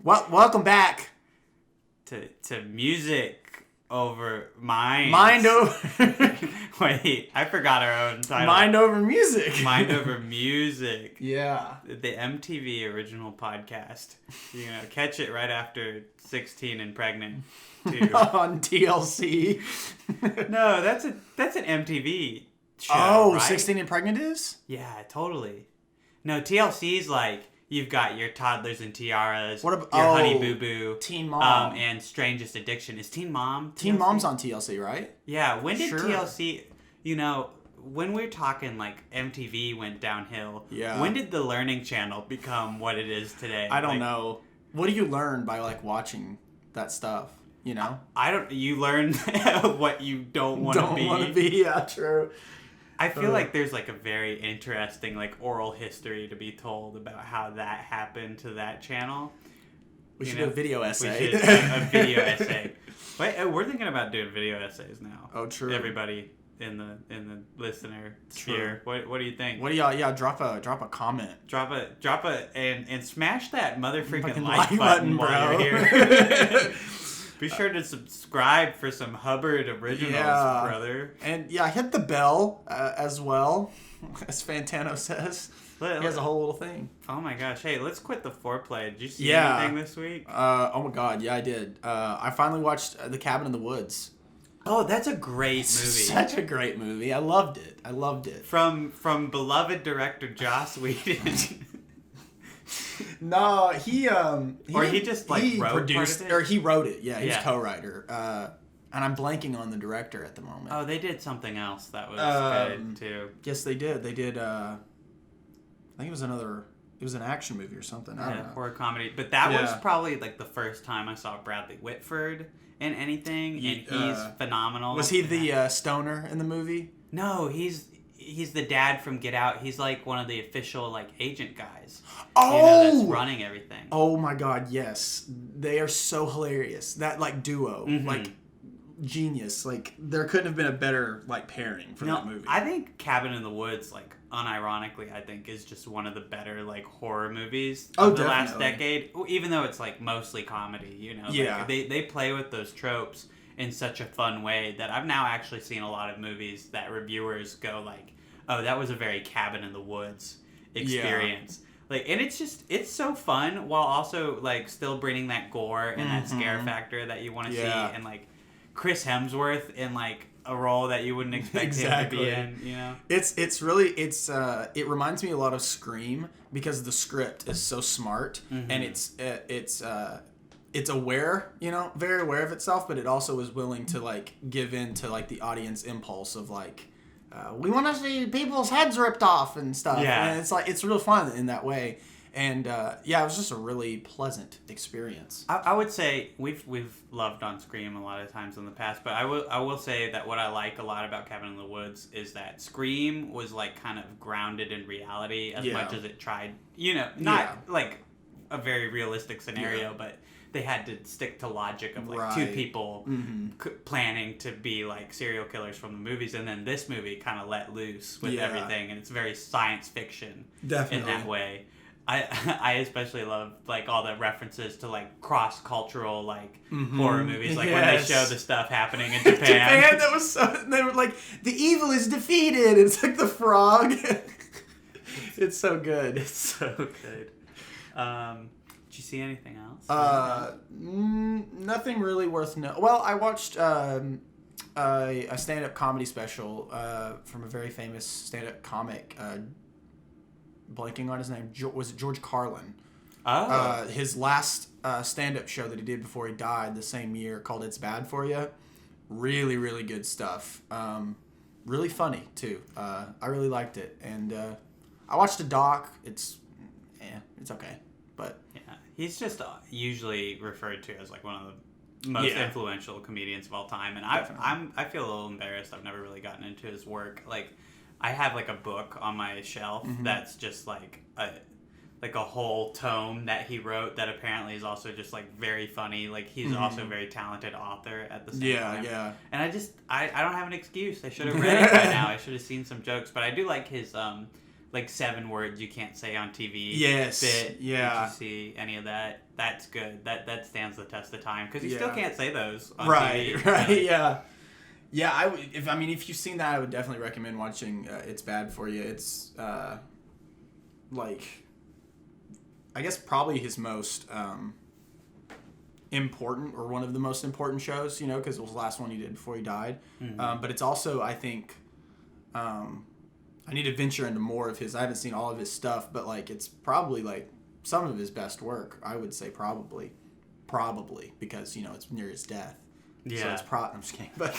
Welcome back to music over mind. Mind over. Wait, I forgot our own title. Mind over music. Mind over music. Yeah. The MTV original podcast. You know, catch it right after 16 and Pregnant. Too. On TLC. No, that's an MTV show. Oh, right? 16 and Pregnant is? Yeah, totally. No, TLC's like you've got your Toddlers and Tiaras, your Honey Boo Boo, Teen Mom, and Strangest Addiction. Is Teen Mom? Teen Mom's on TLC, right? Yeah. When did TLC? You know, when we're talking like MTV went downhill. Yeah. When did the Learning Channel become what it is today? I don't know. What do you learn by like watching that stuff? You know, I don't. You learn what you don't want to be. Don't want to be. Yeah, true. I feel like there's like a very interesting like oral history to be told about how that happened to that channell. We should do a video essay. We should a video essay. Wait, we're thinking about doing video essays now. Oh, true. Everybody in the listener sphere. What do you think? What do y'all? Yeah, drop a comment. Drop a and smash that motherfucking like like button bro. while you're here. Be sure to subscribe for some Hubbard originals, brother. And yeah, hit the bell as well, as Fantano says. He has a whole little thing. Oh my gosh. Hey, let's quit the foreplay. Did you see anything this week? Oh my god, yeah, I did. I finally watched The Cabin in the Woods. Oh, that's a great movie. Such a great movie. I loved it. From beloved director Joss Whedon. No, he produced it, or he wrote it. Yeah, he's co-writer. And I'm blanking on the director at the moment. Oh, they did something else that was good too. Yes, they did. They did. I think it was an action movie or something. I don't know. Horror comedy. But that was probably like the first time I saw Bradley Whitford in anything, and he's phenomenal. Was he the stoner in the movie? No, he's the dad from Get Out. He's like one of the official like agent guys. Oh, that's running everything. Oh my god, yes, they are so hilarious. That like duo, like genius. Like there couldn't have been a better like pairing for that movie. I think Cabin in the Woods, like unironically, I think is just one of the better like horror movies of the last decade. Even though it's like mostly comedy, you know. Yeah. Like, they play with those tropes in such a fun way that I've now actually seen a lot of movies that reviewers go like, oh, that was a very Cabin in the Woods experience. Like, and it's so fun while also like still bringing that gore and that scare factor that you want to see, and like Chris Hemsworth in like a role that you wouldn't expect him to be in. You know, it reminds me a lot of Scream because the script is so smart and it's aware, you know, very aware of itself, but it also is willing to like give in to like the audience impulse of like, we want to see people's heads ripped off and stuff. Yeah. And it's like, it's real fun in that way. And it was just a really pleasant experience. I would say we've loved on Scream a lot of times in the past, but I will say that what I like a lot about Cabin in the Woods is that Scream was like kind of grounded in reality as much as it tried, you know, not like a very realistic scenario, but they had to stick to logic of like two people planning to be like serial killers from the movies, and then this movie kind of let loose with everything, and it's very science fiction in that way. I especially love like all the references to like cross-cultural like horror movies, like when they show the stuff happening in Japan. That was so, they were like, the evil is defeated. It's like the frog. It's so good. It's so good. Did you see anything else? Nothing really worth noting. Well, I watched a stand-up comedy special from a very famous stand-up comic. Blanking on his name. Was it George Carlin? Oh. His last stand-up show that he did before he died the same year, called It's Bad For You. Really, really good stuff. Really funny, too. I really liked it. And I watched a doc. It's okay. But yeah, he's just usually referred to as like one of the most influential comedians of all time. And I feel a little embarrassed. I've never really gotten into his work. Like, I have like a book on my shelf that's just like a whole tome that he wrote that apparently is also just like very funny. Like he's also a very talented author at the same time. Yeah. And I don't have an excuse. I should have read it by now. I should have seen some jokes, but I do like his like 7 words you can't say on TV. Yes. Bit. Yeah. Did you see any of that? That's good. That stands the test of time because you Yeah. still can't say those on Right. TV. Right. Really. Yeah. Yeah. I would. If you've seen that, I would definitely recommend watching. It's Bad for You. It's like, I guess probably his most important, or one of the most important shows. You know, because it was the last one he did before he died. Mm-hmm. But it's also, I think. I need to venture into more of his. I haven't seen all of his stuff, but like it's probably like some of his best work. I would say probably because it's near his death. Yeah. So it's I'm just kidding, but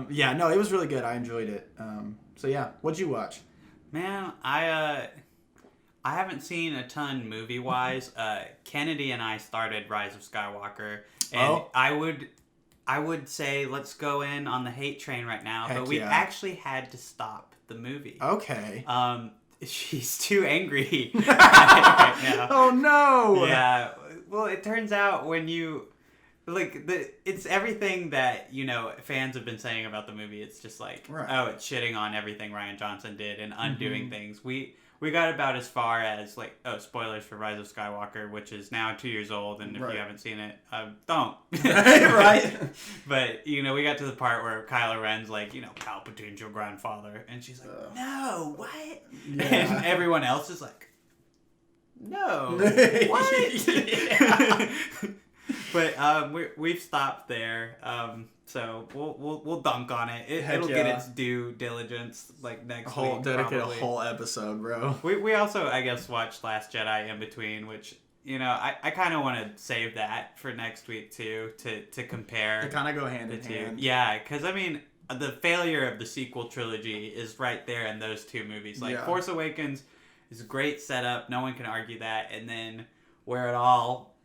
yeah, no, it was really good. I enjoyed it. So yeah, what'd you watch? Man, I haven't seen a ton movie wise. Kennedy and I started Rise of Skywalker, and I would say let's go in on the hate train right now, Heck but we yeah. actually had to stop the movie. Okay. She's too angry right now. Oh no. Yeah. Well, it turns out when you it's everything that fans have been saying about the movie. It's just like, right. Oh, it's shitting on everything Rian Johnson did and undoing things. We got about as far as spoilers for Rise of Skywalker, which is now 2 years old, and if right. you haven't seen it, don't. Right. But we got to the part where Kylo Ren's like, Palpatine's your grandfather, and she's like, no, what? Yeah. And everyone else is like, no, what? Yeah. But we've stopped there. So we'll dunk on it. It'll get its due diligence next week. Dedicate a whole episode, bro. We also, I guess, watched Last Jedi in between, which I kind of want to save that for next week too to compare. They kind of go hand in hand. Yeah, because the failure of the sequel trilogy is right there in those two movies. Force Awakens is a great setup. No one can argue that, and then where it all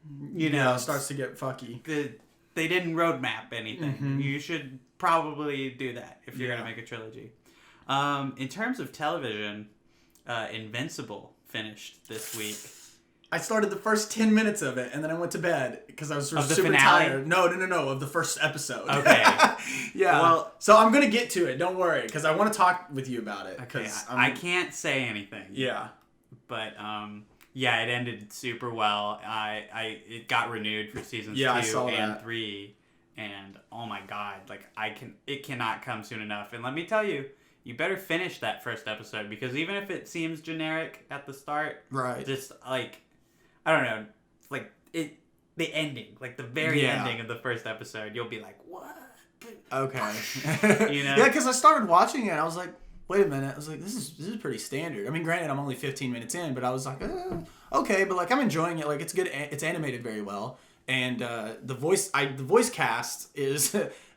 starts to get fucky. They didn't roadmap anything. Mm-hmm. You should probably do that if you're going to make a trilogy. In terms of television, Invincible finished this week. I started the first 10 minutes of it, and then I went to bed because I was super finale? tired. No, of the first episode. Okay. Yeah. Well, so I'm going to get to it. Don't worry, because I want to talk with you about it. Okay. I can't say anything. Yeah. But, yeah, it ended super well. It got renewed for seasons 2 and 3, and oh my god, it cannot come soon enough. And let me tell you, you better finish that first episode, because even if it seems generic at the start, right? Just I don't know, the ending, the very ending of the first episode, you'll be like, what? Okay. Yeah, because I started watching it, and I was like, wait a minute. I was like, this is pretty standard. I mean, granted, I'm only 15 minutes in, but I was like, okay, but I'm enjoying it. It's good. It's animated very well, and the voice cast is.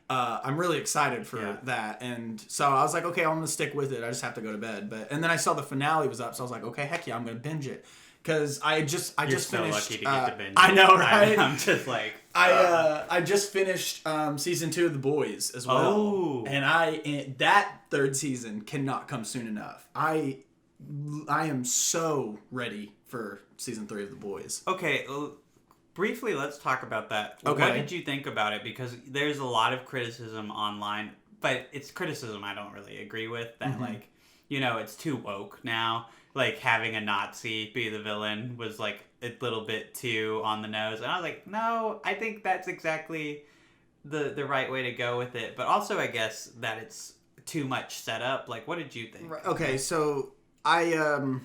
I'm really excited for that, and so I was like, okay, I'm gonna stick with it. I just have to go to bed, and then I saw the finale was up, so I was like, okay, heck yeah, I'm gonna binge it, because I just You're finished. so lucky to get to binge. I know, right? I'm just like. I just finished season 2 of The Boys as well. Oh. And that third season cannot come soon enough. I am so ready for season 3 of The Boys. Okay, briefly, let's talk about that. Okay. What did you think about it? Because there's a lot of criticism online, but it's criticism I don't really agree with. That it's too woke now. Having a Nazi be the villain was a little bit too on the nose. And I was like, no, I think that's exactly the right way to go with it. But also, I guess that it's too much setup. What did you think? Okay, so I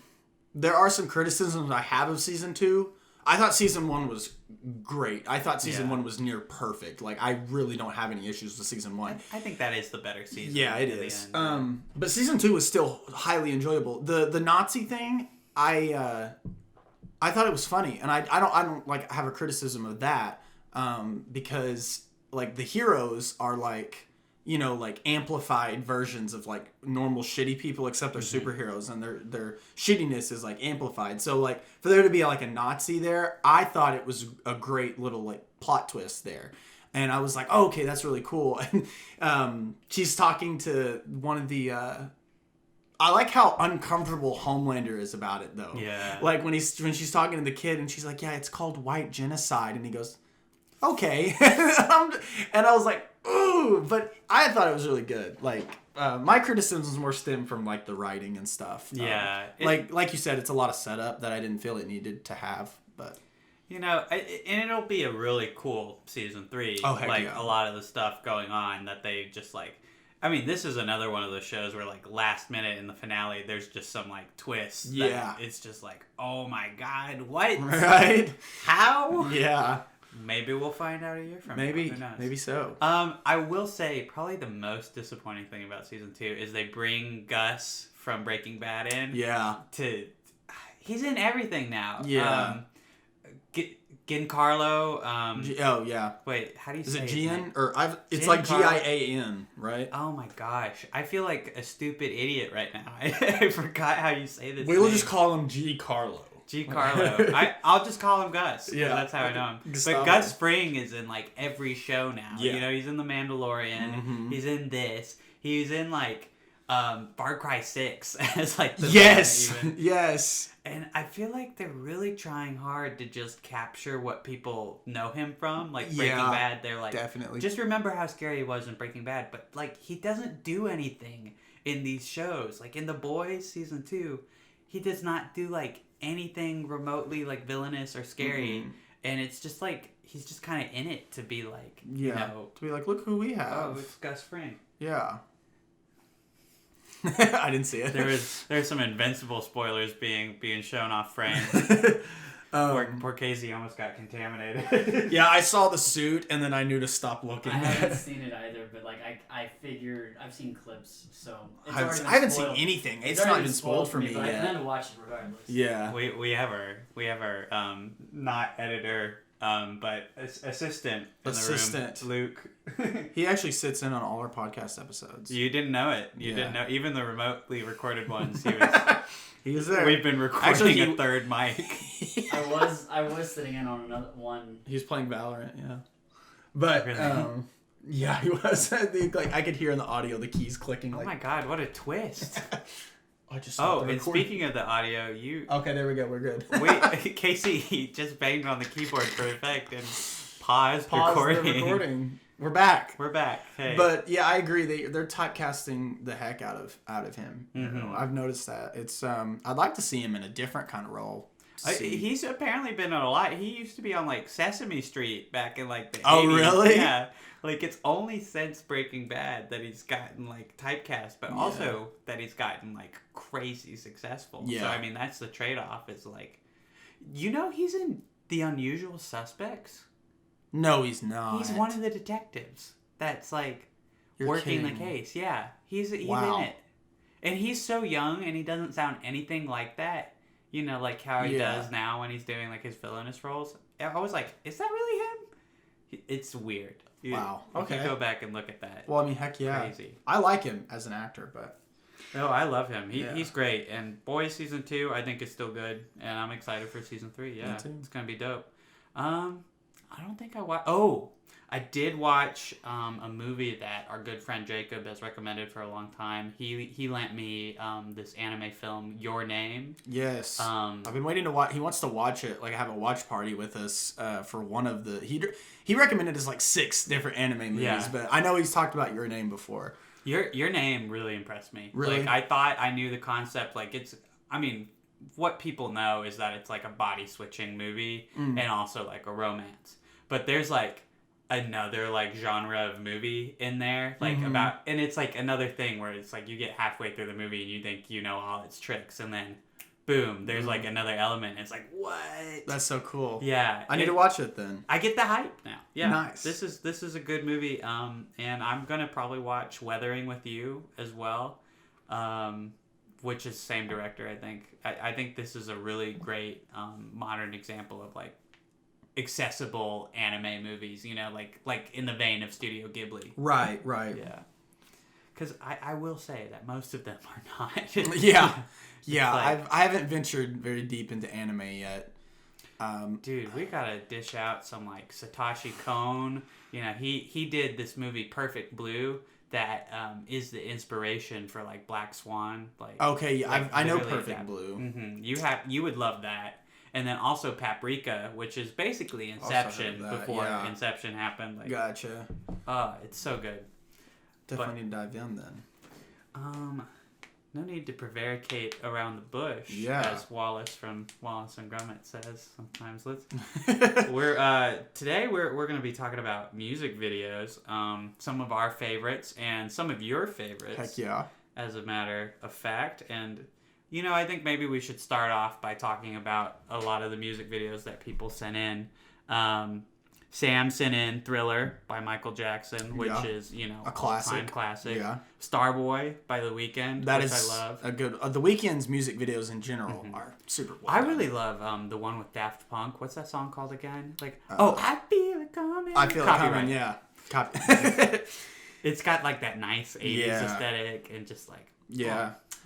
there are some criticisms I have of season 2. I thought season 1 was great. I thought season 1 was near perfect. I really don't have any issues with season 1. I think that is the better season. Yeah, it is. But season 2 was still highly enjoyable. The Nazi thing, I thought it was funny, and I don't have a criticism of that, because the heroes are amplified versions of normal shitty people, except they're superheroes, and their shittiness is amplified. So for there to be a Nazi there, I thought it was a great little plot twist there. And I was like, oh, okay, that's really cool. And she's talking to one of the I like how uncomfortable Homelander is about it, though. Yeah. When she's talking to the kid, and she's like, yeah, it's called white genocide, and he goes, okay. And I was like, ooh, but I thought it was really good. my criticisms more stem from like the writing and stuff. Yeah. Like you said, it's a lot of setup that I didn't feel it needed to have, but. You know, and it'll be a really cool season 3. Oh, heck like yeah. a lot of the stuff going on that they just like. I mean, this is another one of those shows where like last minute in the finale, there's just some like twist. Yeah. It's just like, oh my god, what? Right? How? Yeah. Maybe we'll find out a year from now. Maybe. Who knows? Maybe so. I will say probably the most disappointing thing about season 2 is they bring Gus from Breaking Bad in. Yeah. He's in everything now. Yeah. Giancarlo. Oh yeah. Wait, how do you Is say it his Gian name? or it's like Gian, right? Oh my gosh, I feel like a stupid idiot right now. I forgot how you say this. We will just call him G. Carlo. I'll just call him Gus. Yeah, that's how I know him. Gustavo. But Gus Fring is in like every show now. Yeah. You know, he's in The Mandalorian. Mm-hmm. He's in this. He's in like Far Cry 6 as like the Yes. Yes. And I feel like they're really trying hard to just capture what people know him from. Like Breaking Bad, they're like, definitely. just remember how scary he was in Breaking Bad. But like, he doesn't do anything in these shows. Like in The Boys season 2, he does not do like anything remotely like villainous or scary. Mm-hmm. And it's just like he's just kind of in it to be like, you know, to be like, look who we have. Oh, it's Gus Fring. Yeah. I didn't see it. There's some Invincible spoilers being shown off frame. Poor Casey almost got contaminated. Yeah, I saw the suit and then I knew to stop looking. I haven't seen it either, but like I figured I've seen clips, so I haven't seen anything. It's not even spoiled for me but yet. I plan to watch it regardless. Yeah, we have our not editor but assistant in the room, Luke. He actually sits in on all our podcast episodes. You didn't know it. You didn't know even the remotely recorded ones. He was there. We've been recording a third mic. I was sitting in on another one. He was playing Valorant, yeah. But really? Yeah, he was. I could hear in the audio the keys clicking. Oh my god, what a twist! And speaking of the audio, okay, there we go. We're good. Wait, Casey just banged on the keyboard for effect and paused recording. The recording. We're back. Hey. But yeah, I agree. They're typecasting the heck out of him. Mm-hmm. You know, I've noticed that. It's I'd like to see him in a different kind of role. He's apparently been on a lot. He used to be on like Sesame Street back in like the 80s. Oh really? Yeah. Like it's only since Breaking Bad that he's gotten like typecast, but also that he's gotten like crazy successful. Yeah. So I mean that's the trade-off is like, you know, he's in The Unusual Suspects. No, he's not. He's one of the detectives that's like working the case. Yeah, he's in it, and he's so young and he doesn't sound anything like that. You know, like how he does now when he's doing like his villainous roles. I was like, is that really him? It's weird. Wow. Okay. Go back and look at that. Well, I mean, heck yeah. Crazy. I like him as an actor, but. No, I love him. He's great. And Boys season 2, I think is still good, and I'm excited for season 3. Yeah, it's gonna be dope. I don't think I watched. Oh, I did watch a movie that our good friend Jacob has recommended for a long time. He lent me this anime film, Your Name. Yes. I've been waiting to watch. He wants to watch it, like have a watch party with us for one of the. He recommended us like 6 different anime movies, but I know he's talked about Your Name before. Your Name really impressed me. Really? Like I thought I knew the concept. Like it's. I mean, what people know is that it's like a body switching movie and also like a romance. But there's like another like genre of movie in there, like about, and it's like another thing where it's like you get halfway through the movie and you think you know all its tricks, and then boom, there's like another element. And it's like, what? That's so cool. Yeah, I need to watch it then. I get the hype now. Yeah, nice. This is a good movie. And I'm gonna probably watch Weathering with You as well. Which is same director, I think. I think this is a really great modern example of like accessible anime movies, you know, like in the vein of Studio Ghibli. Right. Yeah. Because I will say that most of them are not. Yeah. Like, I haven't ventured very deep into anime yet. Dude, we gotta dish out some like Satoshi Kon. You know, he did this movie Perfect Blue that is the inspiration for like Black Swan. Like okay, like, I know Perfect Blue. Mm-hmm. You would love that. And then also Paprika, which is basically Inception before Inception happened. Like, gotcha. It's so good. Definitely need to dive in then. No need to prevaricate around the bush, as Wallace from Wallace and Gromit says sometimes. Today we're going to be talking about music videos, some of our favorites and some of your favorites. Heck yeah. As a matter of fact, and I think maybe we should start off by talking about a lot of the music videos that people sent in. Sam sent in Thriller by Michael Jackson, which is, a classic. Classic. Yeah. Starboy by The Weeknd, which I love. A good. The Weeknd's music videos in general are super well I done. really love the one with Daft Punk. What's that song called again? I Feel It Coming. I Feel It Coming, yeah. It's got that nice 80s aesthetic and just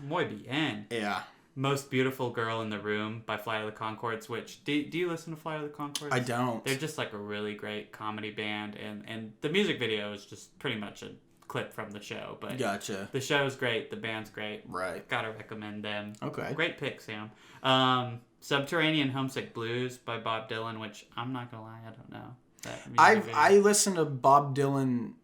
muy bien. Yeah. Most Beautiful Girl in the Room by Flight of the Conchords, which, do you listen to Flight of the Conchords? I don't. They're just a really great comedy band, and the music video is just pretty much a clip from the show. But gotcha. The show's great, the band's great. Right. Gotta recommend them. Okay. Great pick, Sam. Subterranean Homesick Blues by Bob Dylan, which I'm not gonna lie, I don't know. I listen to Bob Dylan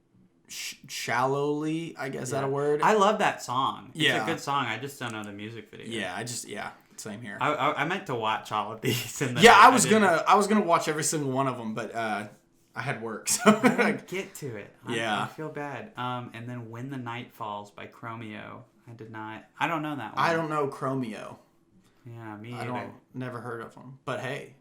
shallowly, I guess. Is that a word? I love that song. It's a good song. I just don't know the music video. Same here. I meant to watch all of these. I was gonna watch every single one of them, but I had work, so I didn't get to it. I feel bad. And then When the Night Falls by Chromeo. I don't know that one. I don't know Chromeo. Yeah, me either. Never heard of them, but hey.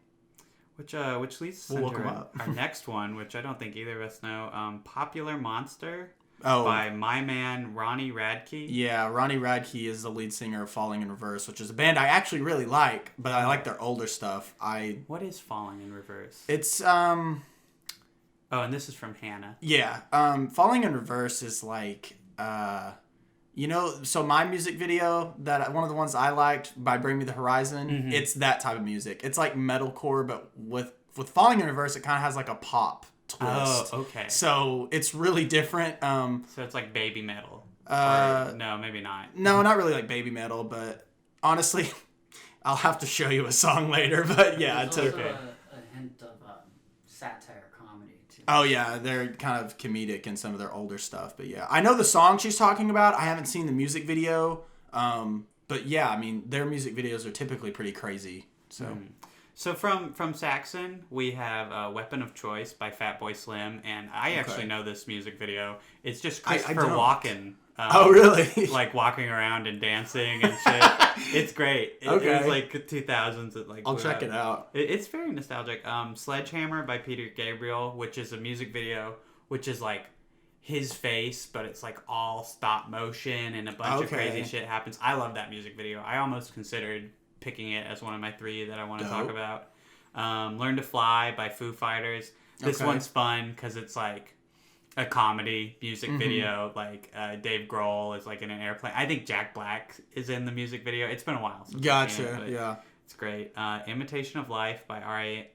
Which leads us into our next one, which I don't think either of us know. Popular Monster by my man Ronnie Radke. Yeah, Ronnie Radke is the lead singer of Falling in Reverse, which is a band I actually really like, but I like their older stuff. What is Falling in Reverse? It's Oh, and this is from Hannah. Yeah, Falling in Reverse is so my music video, one of the ones I liked by Bring Me the Horizon, it's that type of music. It's like metalcore, but with Falling in Reverse, it kind of has a pop twist. Oh, okay. So it's really different. So it's like baby metal. No, maybe not. No, not really like baby metal, but honestly, I'll have to show you a song later. But yeah, it's okay. A hint of satire. Oh, yeah, they're kind of comedic in some of their older stuff. But, yeah, I know the song she's talking about. I haven't seen the music video. But, yeah, I mean, their music videos are typically pretty crazy. So from Saxon, we have Weapon of Choice by Fatboy Slim. And I actually know this music video. It's just Christopher Walken. Oh, really? Walking around and dancing and shit. It's great. It was 2000s. I'll check it out. It's very nostalgic. Sledgehammer by Peter Gabriel, which is a music video, which is his face, but it's all stop motion and a bunch of crazy shit happens. I love that music video. I almost considered picking it as one of my 3 that I want to talk about. Learn to Fly by Foo Fighters. This one's fun because it's a comedy music video. Dave Grohl is in an airplane. I think Jack Black is in the music video. It's been a while since I've seen it, yeah. It's great. Imitation of Life by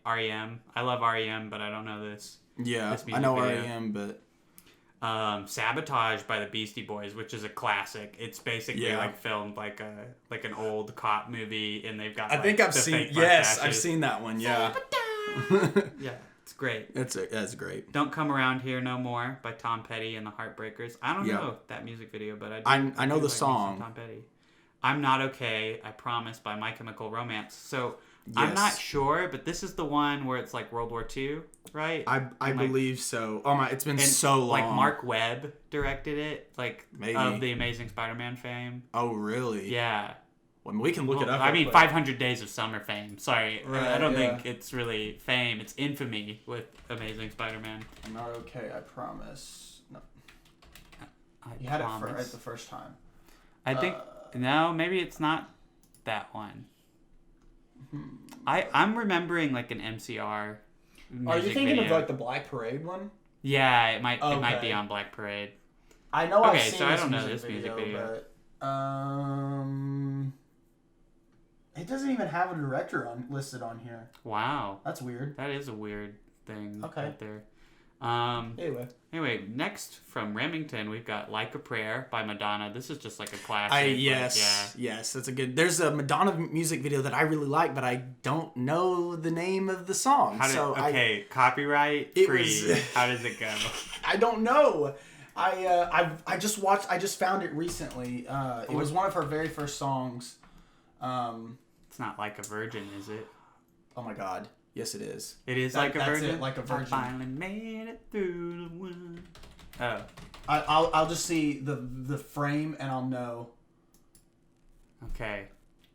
R.E.M. I love R.E.M., but I don't know this. Yeah, this I know R.E.M., but... Sabotage by the Beastie Boys, which is a classic. It's basically filmed like an old cop movie, and they've got. I think I've seen. Yes, I've seen that one. Yeah. Yeah, it's great. That's great. Don't Come Around Here No More by Tom Petty and the Heartbreakers. I don't know that music video, but I know the song. Tom Petty. I'm Not Okay, I Promise by My Chemical Romance. So I'm not sure, but this is the one where it's World War II, right? I believe so. Oh my! It's been so long. Mark Webb directed it, maybe of the Amazing Spider-Man fame. Oh really? Yeah. Well, we can look it up. I mean, 500 Days of Summer fame. Sorry, I don't think it's really fame. It's infamy with Amazing Spider-Man. I'm not okay. I promise. No. You had it right the first time. I think no, maybe it's not that one. I'm remembering an MCR. Are you thinking video. of the Black Parade one? Yeah, it might be on Black Parade. I know. Okay, so I don't know this music video. But, it doesn't even have a director listed on here. Wow, that's weird. That is a weird thing. Okay. Right there. Anyway, next from Remington, we've got Like a Prayer by Madonna. This is just a classic. Yes, that's a good... There's a Madonna music video that I really like, but I don't know the name of the song. Copyright free. How does it go? I don't know. I just found it recently. It was one of her very first songs. It's not Like a Virgin, is it? Oh my God. Yes, it is. It is Like a Virgin? It, Like a Virgin. I finally made it through the wood. Oh. I'll just see the frame and I'll know. Okay.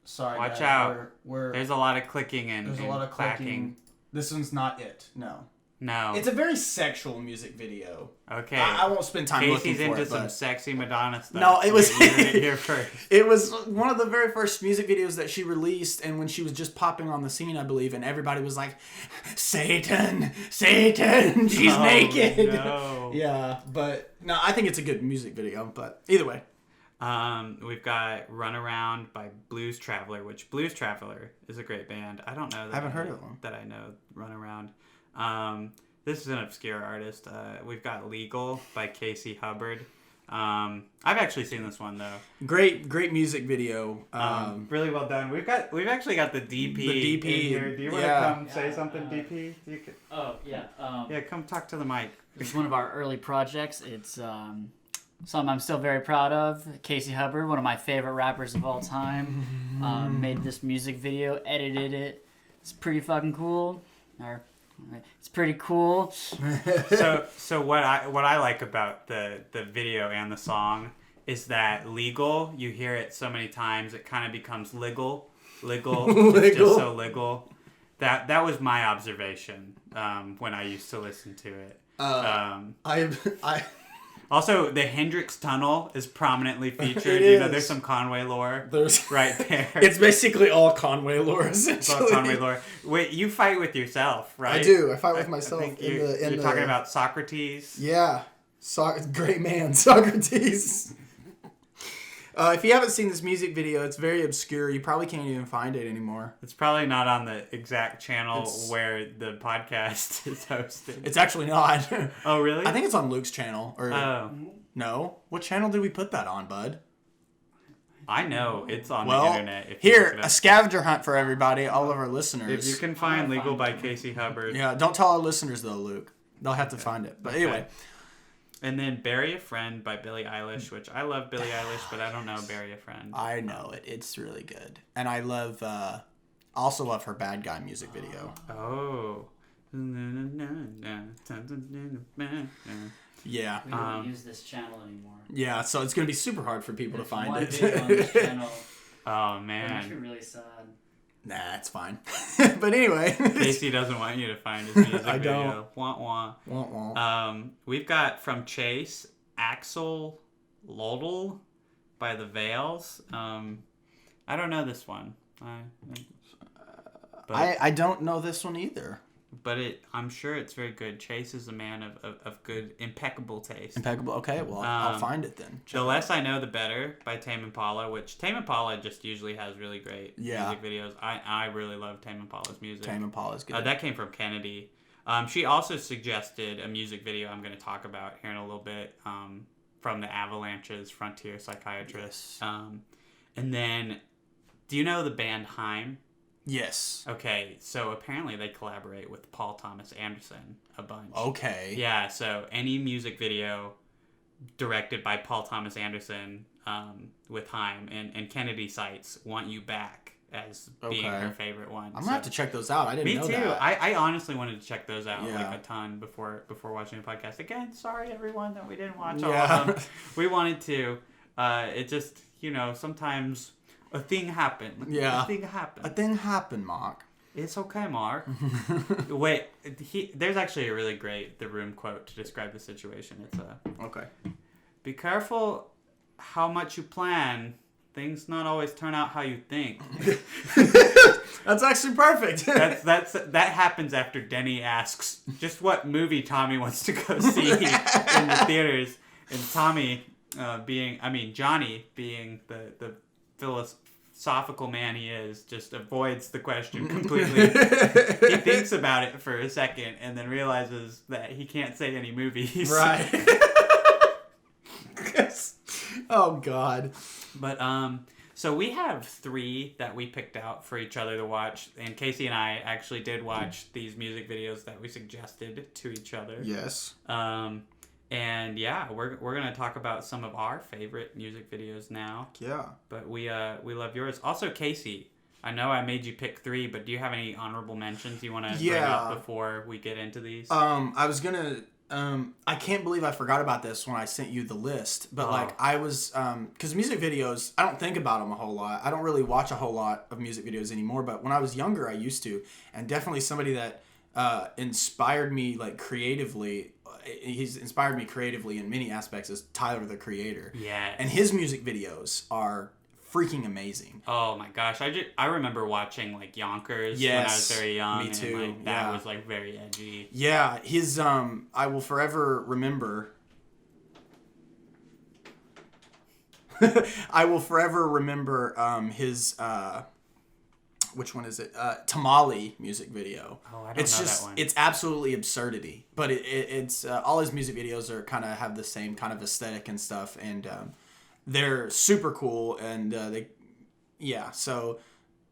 Sorry, Watch guys. out. We're there's a lot of clicking and there's a lot of clacking. clicking. This one's not it. No. No. It's a very sexual music video. Okay. I won't spend time looking Casey's for into it. some But... sexy Madonna stuff. No, it was You heard it here first. It was one of the very first music videos that she released, and when she was just popping on the scene, I believe, and everybody was like, "Satan, Satan, she's naked." No. Yeah, but no, I think it's a good music video. But either way, we've got "Run Around" by Blues Traveler, which Blues Traveler is a great band. I don't know. I haven't heard of them. That I know. "Run Around." This is an obscure artist. We've got "Legal" by Casey Hubbard. I've actually seen this one though. Great music video. Really well done. We've actually got the DP. The DP. In here. Do you want to come say something, DP? You could... Oh yeah. Yeah, come talk to the mic. It's one of our early projects. It's something I'm still very proud of. Casey Hubbard, one of my favorite rappers of all time, made this music video, edited it. It's pretty fucking cool. It's pretty cool. So what I like about the video and the song is that "Legal," you hear it so many times it kind of becomes legal. It's just so legal. That was my observation when I used to listen to it. Also, the Hendrix Tunnel is prominently featured. You know, there's some Conway lore. There's right there. It's basically all Conway lore, essentially. It's all Conway lore. Wait, you fight with yourself, right? I do. I fight with myself. You're talking about Socrates. Yeah, great man, Socrates. If you haven't seen this music video, it's very obscure. You probably can't even find it anymore. It's probably not on the exact channel where the podcast is hosted. It's actually not. Oh, really? I think it's on Luke's channel. Or no? What channel did we put that on, bud? I know. It's on the internet. If here, a scavenger hunt for everybody, all of our listeners. If you can find "Legal" by Casey Hubbard. Yeah, don't tell our listeners, though, Luke. They'll have to find it. But anyway. And then "Bury a Friend" by Billie Eilish, which I love Billie Eilish, but I don't know "Bury a Friend." I know it. It's really good. And I also love her Bad Guy music video. Oh. Yeah. We don't use this channel anymore. Yeah, so it's going to be super hard for people to find it. Video on this channel. Oh, man. That makes me really sad. Nah, it's fine. But anyway. Casey doesn't want you to find his music I video. don't. Wah, wah. Wah, wah. We've got from Chase, "Axel Lodel" by The Veils. I don't know this one. I don't know this one either. But I'm sure it's very good. Chase is a man of good, impeccable taste. Impeccable. Okay, well, I'll find it then. The Less I Know, the Better by Tame Impala, which Tame Impala just usually has really great music videos. I really love Tame Impala's music. Tame Impala's good. That came from Kennedy. She also suggested a music video I'm going to talk about here in a little bit from the Avalanche's Frontier Psychiatrist. Yes. And then, do you know the band Haim? Yes. Okay, so apparently they collaborate with Paul Thomas Anderson a bunch. Okay. Yeah, so any music video directed by Paul Thomas Anderson with Haim and Kennedy Sites Want You Back as being her favorite one. I'm going to have to check those out. I didn't know that. Me too. I honestly wanted to check those out like a ton before watching the podcast. Again, sorry everyone that we didn't watch all of them. We wanted to. It just, sometimes... A thing happened. Yeah. A thing happened. A thing happened, Mark. It's okay, Mark. Wait, there's actually a really great The Room quote to describe the situation. It's okay. Be careful how much you plan. Things not always turn out how you think. That's actually perfect. That happens after Denny asks just what movie Tommy wants to go see in the theaters, and Johnny being the philosophical man he is, just avoids the question completely. He thinks about it for a second and then realizes that he can't say any movies. Right. Oh, God. But, so we have 3 that we picked out for each other to watch, and Casey and I actually did watch these music videos that we suggested to each other. Yes. And yeah, we're gonna talk about some of our favorite music videos now. Yeah. But we love yours. Also, Casey, I know I made you pick 3, but do you have any honorable mentions you want to bring up before we get into these? I was gonna. I can't believe I forgot about this when I sent you the list. But like I was, because music videos, I don't think about them a whole lot. I don't really watch a whole lot of music videos anymore. But when I was younger, I used to, and definitely somebody that inspired me like creatively. He's inspired me creatively in many aspects is Tyler the Creator. Yeah. And his music videos are freaking amazing. Oh my gosh, I remember watching like Yonkers when I was very young. Me too. And, like, that was like very edgy. Yeah, his I will forever remember. I will forever remember his which one is it? Tamale music video. Oh, I don't know that one. It's absolutely absurdity, but it's all his music videos are kind of have the same kind of aesthetic and stuff, and they're super cool, and so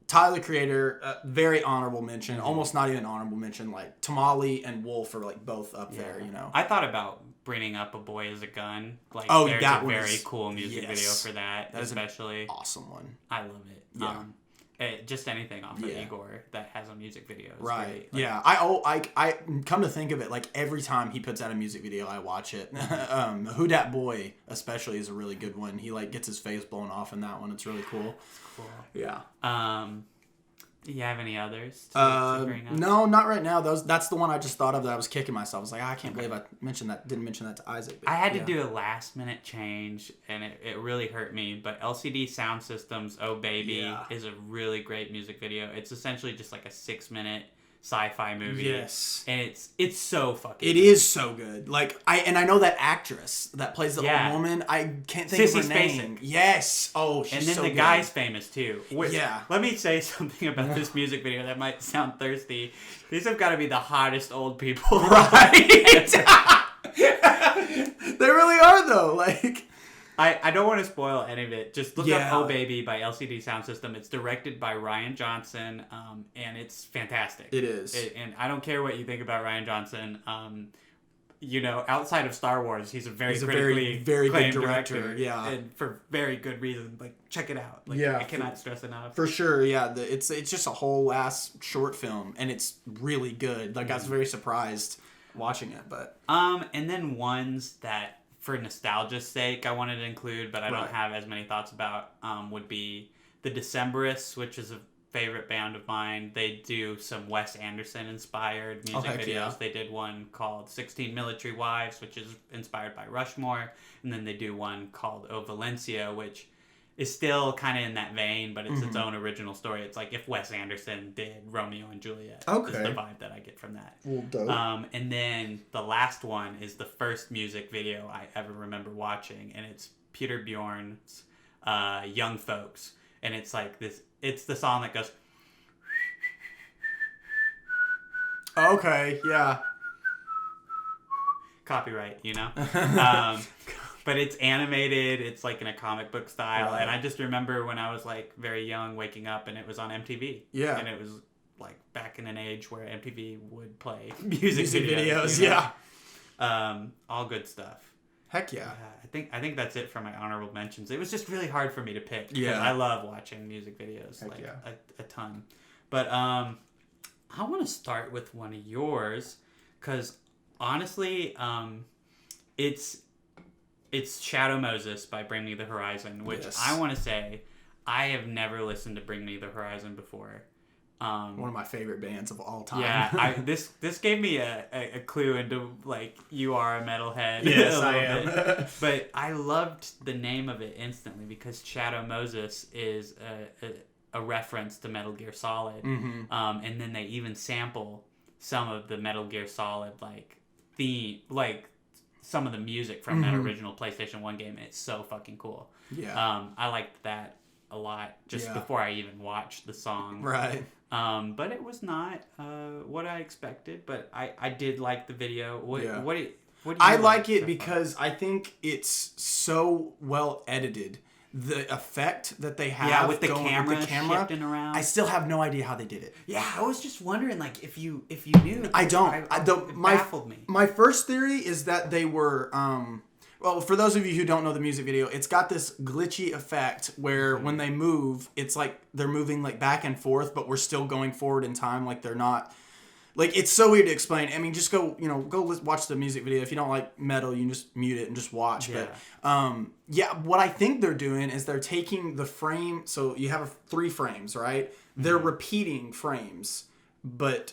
Tyler the Creator, very honorable mention, almost not even honorable mention, like Tamale and Wolf are like both up there, you know. I thought about bringing up A Boy Is a Gun. Like, there's that a one very cool music video for that especially. Is an awesome one. I love it. Yeah. Just anything off of Igor that has a music video is right. great. Like, yeah. I come to think of it, like every time he puts out a music video, I watch it. Who Dat Boy especially is a really good one. He like gets his face blown off in that one. It's really cool. Cool. Yeah. Do you have any others to bring up? No, not right now. That's the one I just thought of that I was kicking myself. I was like, I can't believe I didn't mention that to Isaac. But, I had to do a last minute change, and it really hurt me. But LCD Sound System's "Oh Baby" is a really great music video. It's essentially just like a 6-minute sci-fi movie. Yes. And it's so fucking It good. is so good. Like I know that actress that plays the old woman. I can't think Sissy of her name. Spacek. Yes. Oh, she's and then so the good. guy's famous too. Yeah. Let me say something about this music video that might sound thirsty. These have got to be the hottest old people. Right. They really are though. Like I don't want to spoil any of it. Just look up "Oh Baby" by LCD Sound System. It's directed by Ryan Johnson, and it's fantastic. It is. And I don't care what you think about Ryan Johnson. You know, outside of Star Wars, he's a very critically very good acclaimed director. Yeah, and for very good reason. Like, check it out. Like, I cannot stress enough. For sure. Yeah, it's just a whole ass short film, and it's really good. Like I was very surprised watching it, but and then ones that, for nostalgia's sake, I wanted to include, but I don't have as many thoughts about, would be the Decemberists, which is a favorite band of mine. They do some Wes Anderson inspired music videos. Yeah. They did one called 16 Military Wives, which is inspired by Rushmore. And then they do one called O Valencia, which is still kind of in that vein, but it's its own original story. It's like if Wes Anderson did Romeo and Juliet. Okay. Is the vibe that I get from that. Well, dope. And then the last one is the first music video I ever remember watching, and it's Peter Bjorn's Young Folks. And it's like this, it's the song that goes... Okay, yeah. Copyright, you know? But it's animated, it's like in a comic book style, and I just remember when I was like very young waking up and it was on MTV. Yeah. And it was like back in an age where MTV would play music videos. You know? All good stuff. Heck yeah. I think that's it for my honorable mentions. It was just really hard for me to pick because Yeah. I love watching music videos. Heck like yeah. a ton. But I want to start with one of yours because honestly, it's Shadow Moses by Bring Me the Horizon, which I want to say I have never listened to Bring Me the Horizon before. One of my favorite bands of all time. Yeah, this gave me a clue into like you are a metalhead. Yes, a I little am. bit. But I loved the name of it instantly because Shadow Moses is a reference to Metal Gear Solid, and then they even sample some of the Metal Gear Solid like theme, like some of the music from that original PlayStation 1 game. It's so fucking cool. Yeah. I liked that a lot just before I even watched the song. Right. But it was not what I expected. But I did like the video. What do you I like so it far? because I think it's so well edited the effect that they have, yeah, with the camera shifting around. I still have no idea how they did it. Yeah, I was just wondering, like, if you knew. I don't. It baffled me. My first theory is that they were. Well, for those of you who don't know the music video, it's got this glitchy effect where when they move, it's like they're moving like back and forth, but we're still going forward in time. Like they're not. Like, it's so weird to explain. I mean, just go watch the music video. If you don't like metal, you can just mute it and just watch. Yeah. But, what I think they're doing is they're taking the frame. So you have 3 frames, right? Mm-hmm. They're repeating frames, but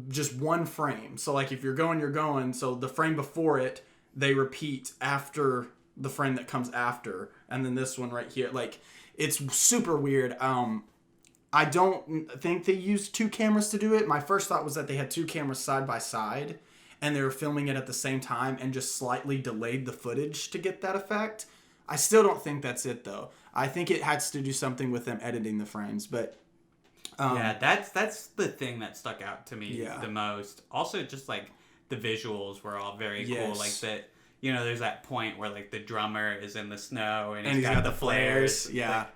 just one frame. So, like, if you're going. So the frame before it, they repeat after the frame that comes after. And then this one right here. Like, it's super weird. I don't think they used 2 cameras to do it. My first thought was that they had 2 cameras side by side and they were filming it at the same time and just slightly delayed the footage to get that effect. I still don't think that's it, though. I think it has to do something with them editing the frames, but... yeah, that's the thing that stuck out to me the most. Also, just, like, the visuals were all very cool. Like, that, there's that point where, like, the drummer is in the snow and he's got the flares. Yeah. Like,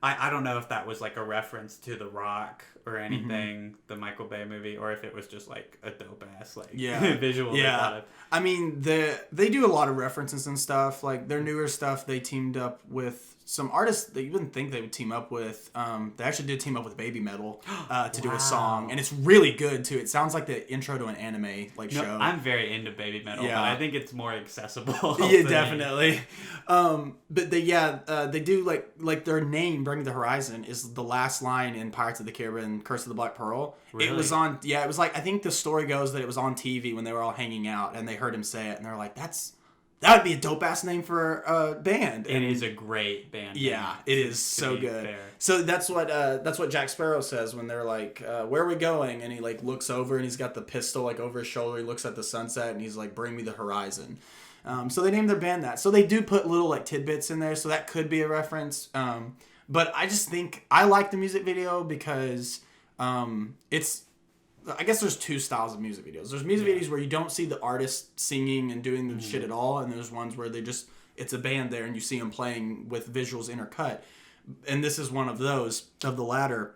I don't know if that was like a reference to The Rock or anything, the Michael Bay movie, or if it was just like a dope ass visual. Yeah, I mean they do a lot of references and stuff. Like their newer stuff, they teamed up with some artists that you wouldn't think they would team up with. They actually did team up with Baby Metal to do a song, and it's really good too. It sounds like the intro to an anime show. I'm very into Baby Metal, but I think it's more accessible. Yeah, definitely. But they do like their name, Bring Me the Horizon, is the last line in Pirates of the Caribbean, Curse of the Black Pearl. Really? It was on. Yeah, it was like I think the story goes that it was on TV when they were all hanging out, and they heard him say it, and they're like, that would be a dope ass name for a band. It is a great band. Yeah, it is so good. Fair. So that's what Jack Sparrow says when they're like, "Where are we going?" And he like looks over and he's got the pistol like over his shoulder. He looks at the sunset and he's like, "Bring me the horizon." So they named their band that. So they do put little like tidbits in there. So that could be a reference. But I just think I like the music video because it's. I guess there's 2 styles of music videos. There's music videos where you don't see the artist singing and doing the shit at all, and there's ones where it's a band there and you see them playing with visuals intercut. And this is one of those, of the latter.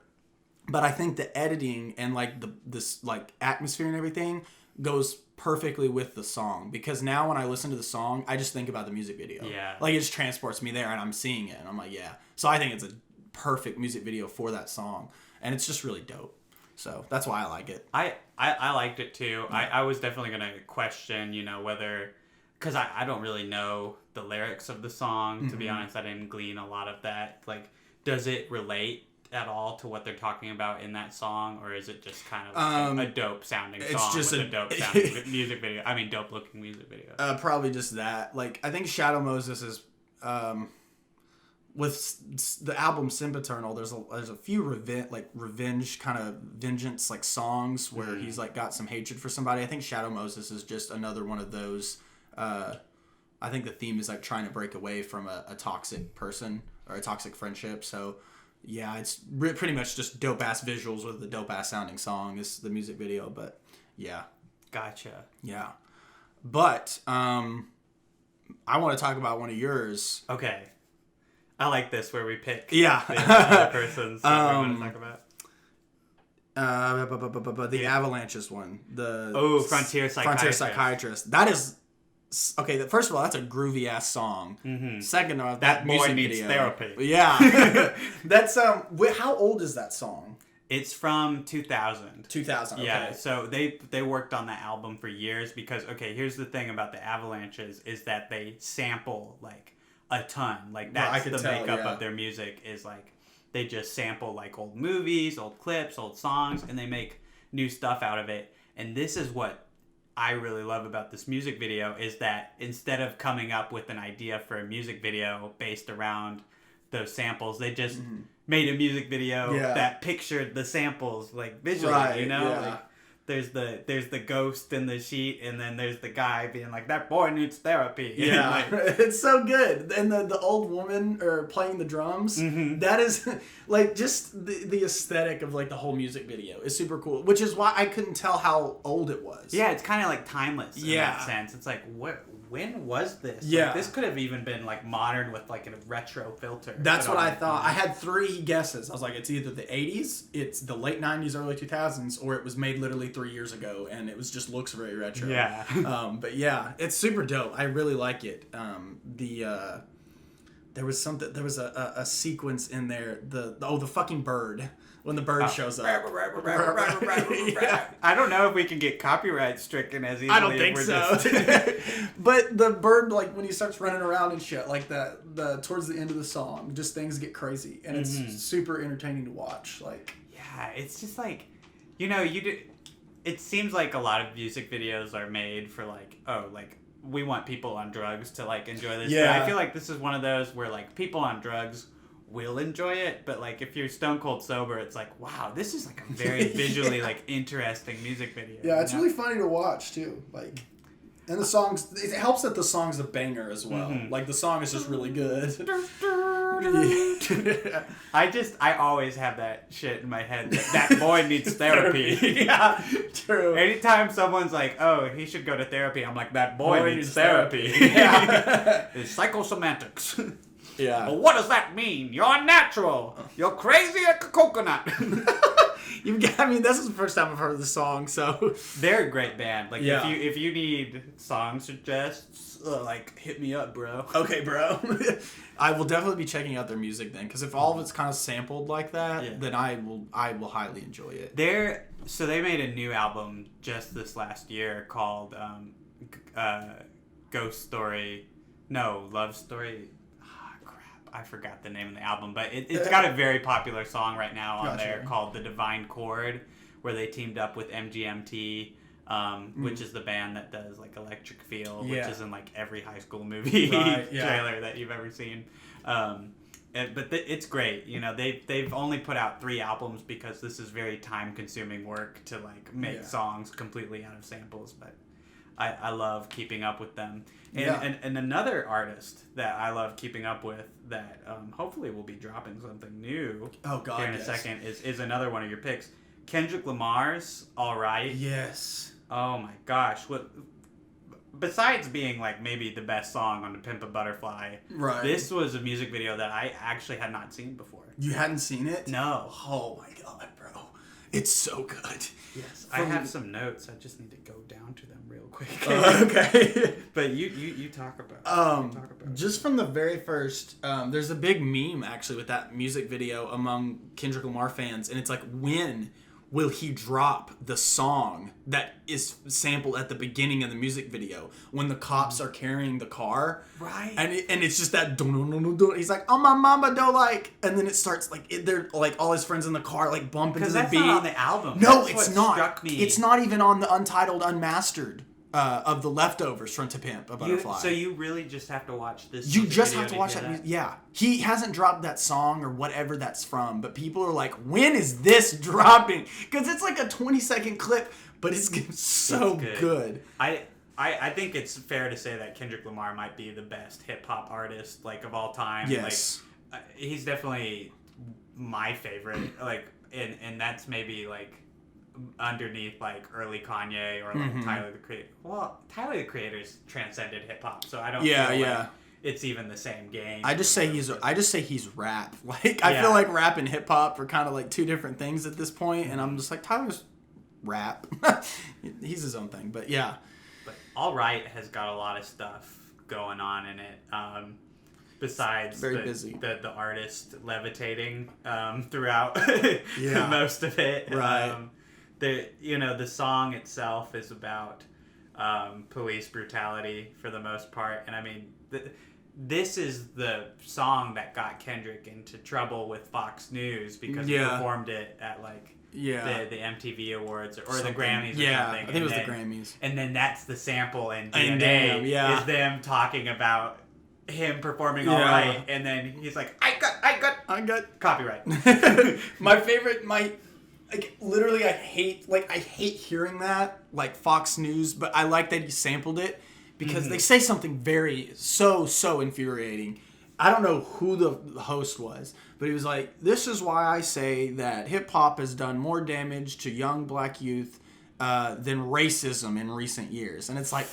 But I think the editing and like this like atmosphere and everything goes perfectly with the song, because now when I listen to the song, I just think about the music video. Yeah. Like it just transports me there and I'm seeing it and I'm like, yeah. So I think it's a perfect music video for that song, and it's just really dope. So that's why I like it. I liked it too. Yeah. I was definitely going to question, whether... Because I don't really know the lyrics of the song. To be honest, I didn't glean a lot of that. Like, does it relate at all to what they're talking about in that song? Or is it just kind of like a dope sounding song it's just with a dope sounding music video? I mean, dope looking music video. Probably just that. Like, I think Shadow Moses is... with the album Sempiternal, there's a few revenge kind of vengeance like songs where he's like got some hatred for somebody. I think Shadow Moses is just another one of those. I think the theme is like trying to break away from a toxic person or a toxic friendship. So yeah, it's pretty much just dope ass visuals with a dope ass sounding song is the music video. But yeah, gotcha. Yeah, but I want to talk about one of yours. Okay. I like this where we pick the persons that we're going to talk about. The Avalanches one. Frontier Psychiatrist. Frontier Psychiatrist. That is... Okay, first of all, that's a groovy ass song. Mm-hmm. Second of all, that boy music needs video. therapy. Yeah. That's how old is that song? It's from 2000. 2000. Okay. Yeah. So they worked on the album for years because here's the thing about the Avalanches is that they sample like a ton. Like that's the makeup of their music is like they just sample like old movies, old clips, old songs, and they make new stuff out of it. And this is what I really love about this music video is that instead of coming up with an idea for a music video based around those samples, they just made a music video that pictured the samples like visually, right, like there's the ghost in the sheet, and then there's the guy being like, that boy needs therapy. Yeah, like, it's so good. And the old woman playing the drums, that is like just the aesthetic of like the whole music video is super cool, which is why I couldn't tell how old it was. Yeah, it's kind of like timeless in that sense. It's like, when was this? Yeah. Like, this could have even been like modern with like a retro filter. That's what I thought. I had 3 guesses. I was like, it's either the 80s, it's the late 90s, early 2000s, or it was made literally 3 years ago, and it just looks very retro. Yeah. But yeah, it's super dope. I really like it. There was a sequence in there. The fucking bird. When the bird shows up. Yeah. I don't know if we can get copyright stricken as easily. I don't think so. But the bird, like when he starts running around and shit, like the towards the end of the song, just things get crazy, and it's super entertaining to watch. Like, yeah, it's just like, it seems like a lot of music videos are made for like, we want people on drugs to like enjoy this. Yeah. But I feel like this is one of those where like people on drugs will enjoy it, but like if you're stone cold sober, it's like, wow, this is like a very visually like interesting music video. yeah, it's really funny to watch too. Like, and the songs, it helps that the song's a banger as well. Like the song is just really good. I always have that shit in my head that boy needs therapy. Yeah, true. Anytime someone's like, oh, he should go to therapy, I'm like, that boy needs therapy. Yeah. It's psychosemantics. Yeah. Well, what does that mean? You're unnatural. You're crazy like a coconut. This is the first time I've heard the song, so they're a great band. Like, yeah. if you need song suggests, like, hit me up, bro. Okay, bro. I will definitely be checking out their music then, because if all of it's kind of sampled like that, then I will highly enjoy it. So they made a new album just this last year called Ghost Story. No, Love Story. I forgot the name of the album, but it's got a very popular song right now on there called The Divine Chord, where they teamed up with MGMT, which is the band that does like Electric Feel, which is in like every high school movie trailer that you've ever seen. It's great. They've only put out 3 albums because this is very time-consuming work to like make songs completely out of samples, but I love keeping up with them. And another artist that I love keeping up with that hopefully will be dropping something new here in a second is another one of your picks. Kendrick Lamar's All Right. Yes. Oh my gosh. Besides being like maybe the best song on To Pimp a Butterfly, this was a music video that I actually had not seen before. You hadn't seen it? No. Oh my god, bro. It's so good. Yes. I have some notes. I just need to go down to them real quick. Okay. But you talk about just from the very first, there's a big meme actually with that music video among Kendrick Lamar fans, and it's like, when will he drop the song that is sampled at the beginning of the music video when the cops are carrying the car? Right. And it's just that dun. He's like, oh my mama don't like, and then it starts like they're like all his friends in the car like bumping to the beat. Because that's not on the album. No, that's it's not. Struck me. It's not even on the untitled, unmastered of the leftovers from To Pimp a Butterfly. So you really just have to watch this. You just have to watch that. Yeah, he hasn't dropped that song or whatever that's from, but people are like, when is this dropping? Because it's like a 20-second clip, but it's so good. I think it's fair to say that Kendrick Lamar might be the best hip hop artist like of all time. Yes, he's definitely my favorite. Like, and that's maybe like underneath like early Kanye or like Tyler the Creator. Well, Tyler the Creator's transcended hip hop, so I don't feel like it's even the same game. I just say he's rap. Like, I feel like rap and hip hop are kind of like 2 different things at this point, and I'm just like, Tyler's rap. He's his own thing, but yeah. But All Right has got a lot of stuff going on in it. Besides the artist levitating throughout most of it. Right. The song itself is about police brutality for the most part, and I mean this is the song that got Kendrick into trouble with Fox News because he performed it at like the MTV Awards or the Grammys or something. I think it was the Grammys. And then that's the sample in DNA is them talking about him performing All Right, and then he's like, I got I got copyright. my favorite, like literally I hate hearing that, like Fox News, but I like that he sampled it because they say something very so infuriating. I don't know who the host was, but he was like, "This is why I say that hip hop has done more damage to young black youth than racism in recent years." And it's like,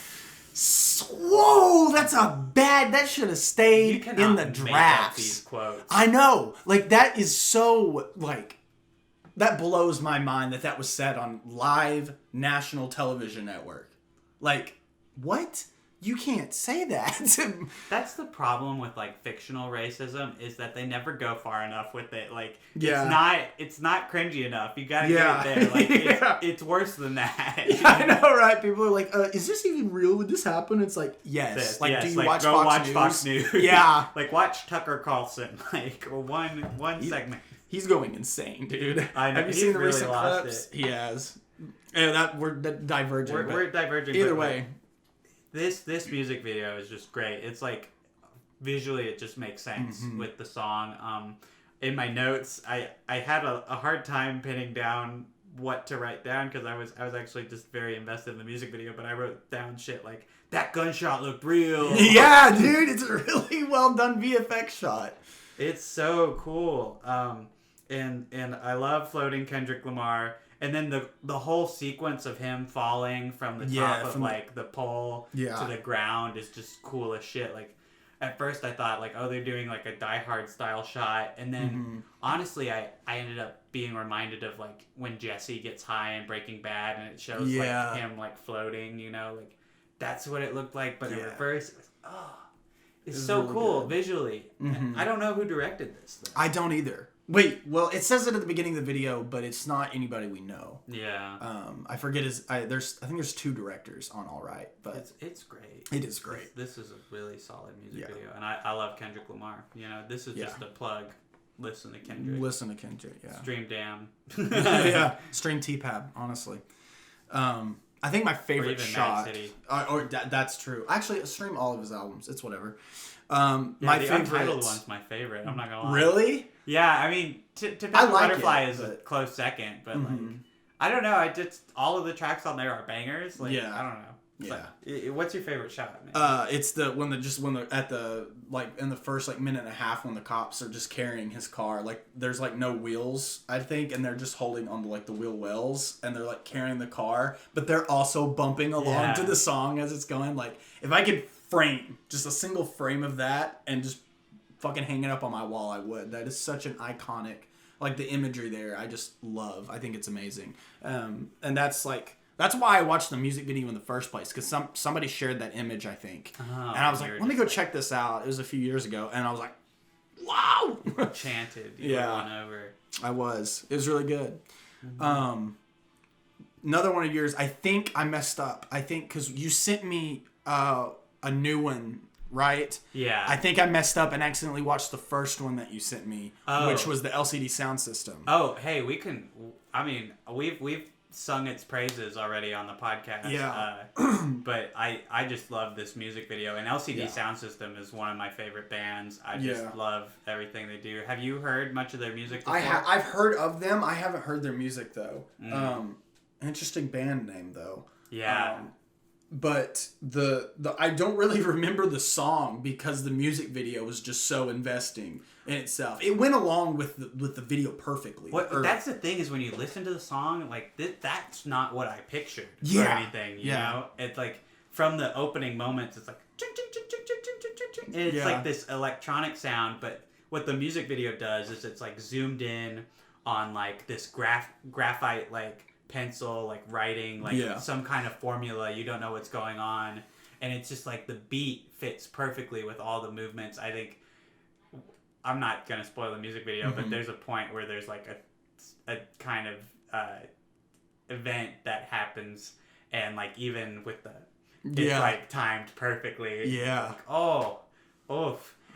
whoa, that should have stayed in the drafts. These quotes. I know, like that is so like that blows my mind that was said on live national television network. Like, what? You can't say that. That's the problem with like fictional racism is that they never go far enough with it. Like, it's not cringy enough. You gotta get it there. Like, it's worse than that. Yeah, I know, right? People are like, "Is this even real? Would this happen?" It's like, yes. Like, do you watch Fox News? Yeah. Like, watch Tucker Carlson. Like, one segment. He's going insane, dude. I know. Have you seen the recent clips? He has. And we're diverging. We're diverging. Either way. This music video is just great. It's like visually it just makes sense with the song. In my notes, I had a hard time pinning down what to write down because I was actually just very invested in the music video, but I wrote down shit like that gunshot looked real. Yeah, dude, it's a really well done VFX shot. It's so cool. And I love floating Kendrick Lamar. And then the whole sequence of him falling from the top of like the pole to the ground is just cool as shit. Like at first I thought like, oh, they're doing like a Die Hard style shot, and then honestly I ended up being reminded of like when Jesse gets high in Breaking Bad and it shows like him like floating, you know, like that's what it looked like, but in reverse. It was, it's so really cool visually. I don't know who directed this though. I don't either. Wait, well, it says it at the beginning of the video, but it's not anybody we know. Yeah. I forget I think there's 2 directors on All Right, but it's great. It is great. This is a really solid music video, and I love Kendrick Lamar. You know, this is just a plug. Listen to Kendrick. Yeah. Stream Damn. Yeah. Stream TPAB. Honestly, I think my favorite shot. That's true. Actually, stream all of his albums. It's whatever. My the favorite Untitled one's my favorite. I'm not gonna lie. Really? Yeah, I mean, To Pimp a Butterfly is a close second, but like, I don't know. I just all of the tracks on there are bangers. Like, I don't know. What's your favorite shot, man? It's when they're at the like in the first like minute and a half when the cops are just carrying his car. Like there's like no wheels, I think, and they're just holding onto like the wheel wells and they're like carrying the car, but they're also bumping along to the song as it's going. Like if I could frame just a single frame of that and just fucking hang it up on my wall, I would. That is such an iconic, like the imagery there. I just love. I think it's amazing. And that's why I watched the music video in the first place, because somebody shared that image, I think. And I was like, let me go check this out. It was a few years ago, and I was like, wow! Enchanted. You were won over. I was. It was really good. Another one of yours, I think I messed up. I think, because you sent me a new one, right? Yeah. I think I messed up and accidentally watched the first one that you sent me, which was the LCD sound system. Oh, hey, we've sung its praises already on the podcast. Yeah. But I just love this music video, and LCD Sound System is one of my favorite bands. I just love everything they do. Have you heard much of their music before? I've heard of them. I haven't heard their music though. Interesting band name though. Yeah. But the I don't really remember the song because the music video was just so investing in itself. It went along with the video perfectly. That's the thing, is when you listen to the song, like that's not what I pictured or anything. You know, it's like from the opening moments, it's like it's like this electronic sound. But what the music video does is it's like zoomed in on like this graphite like pencil, like writing, like some kind of formula. You don't know what's going on, and it's just like the beat fits perfectly with all the movements. I think I'm not gonna spoil the music video, but there's a point where there's like a kind of event that happens, and like even with it's like timed perfectly.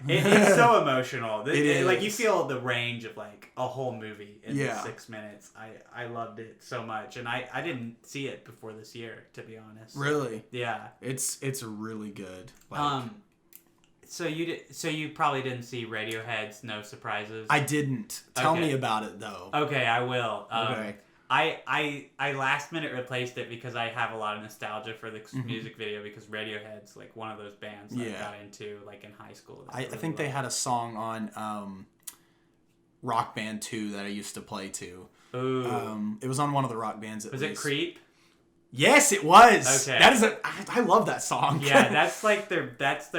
Like, it's so emotional. Like you feel the range of like a whole movie in 6 minutes. I loved it so much, and I didn't see it before this year, to be honest. Really? Yeah. It's really good. So you probably didn't see Radiohead's No Surprises? I didn't. Tell me about it though. Okay, I will. Okay. I last minute replaced it because I have a lot of nostalgia for the music video because Radiohead's like one of those bands that I got into like in high school. I think they had a song on Rock Band 2 that I used to play to. Ooh. It was on one of the Rock Bands. Was it Creep? Yes, it was. Okay. That is I love that song. Yeah, that's their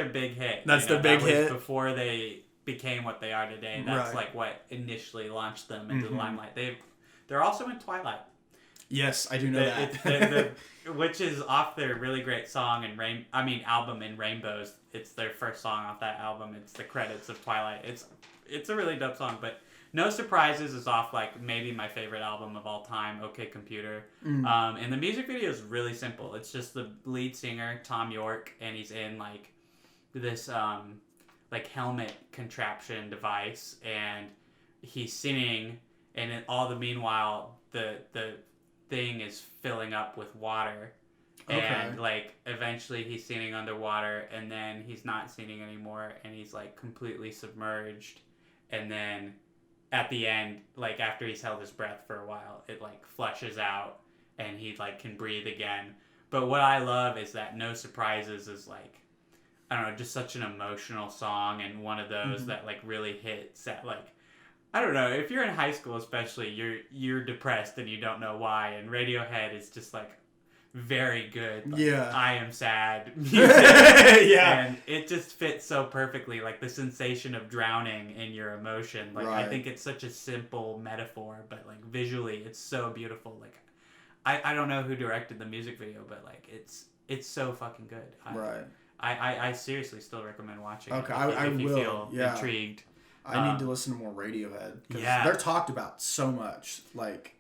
big hit. That's their big hit. Before they became what they are today. That's like what initially launched them into the limelight. They're also in Twilight. Yes, I do know that. Which is off their really great song and album in Rainbows. It's their first song off that album. It's the credits of Twilight. It's a really dope song, but No Surprises is off like maybe my favorite album of all time, OK Computer. And the music video is really simple. It's just the lead singer, Tom York, and he's in like this like helmet contraption device, and he's singing, and all the meanwhile the thing is filling up with water. Okay. And like eventually he's singing underwater, and then he's not singing anymore, and he's like completely submerged, and then at the end, like after he's held his breath for a while, it like flushes out and he like can breathe again. But what I love is that No Surprises is like, I don't know, just such an emotional song, and one of those that like really hits at like, I don't know, if you're in high school especially, you're depressed and you don't know why, and Radiohead is just like very good. Like, I am sad music. And it just fits so perfectly, like the sensation of drowning in your emotion. Like I think it's such a simple metaphor, but like visually it's so beautiful. Like I don't know who directed the music video, but like it's so fucking good. I seriously still recommend watching it. If you feel intrigued. I need to listen to more Radiohead because they're talked about so much. Like,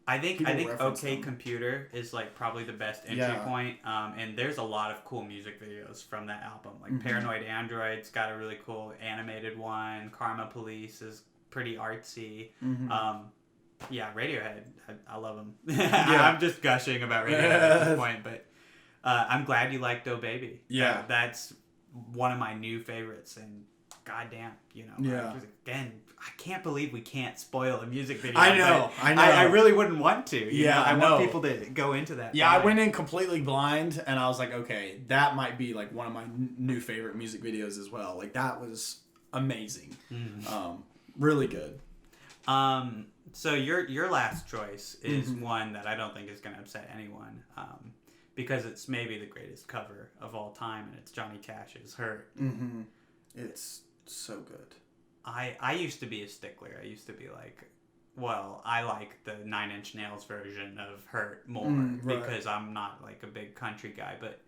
I think OK Computer is like probably the best entry point. And there's a lot of cool music videos from that album. Like Paranoid Android's got a really cool animated one. Karma Police is pretty artsy. Radiohead, I love them. I'm just gushing about Radiohead at this point, but I'm glad you liked Oh Baby. Yeah, that's one of my new favorites, and goddamn, again, I can't believe we can't spoil a music video. I know. I really wouldn't want to. I want people to go into that. Yeah, I went in completely blind, and I was like, okay, that might be like one of my new favorite music videos as well. Like that was amazing. Really good. So your last choice is one that I don't think is going to upset anyone. Because it's maybe the greatest cover of all time, and it's Johnny Cash's Hurt. It's so good. I used to be a stickler. I used to be like, well, I like the 9 Inch Nails version of Hurt more because I'm not like a big country guy. But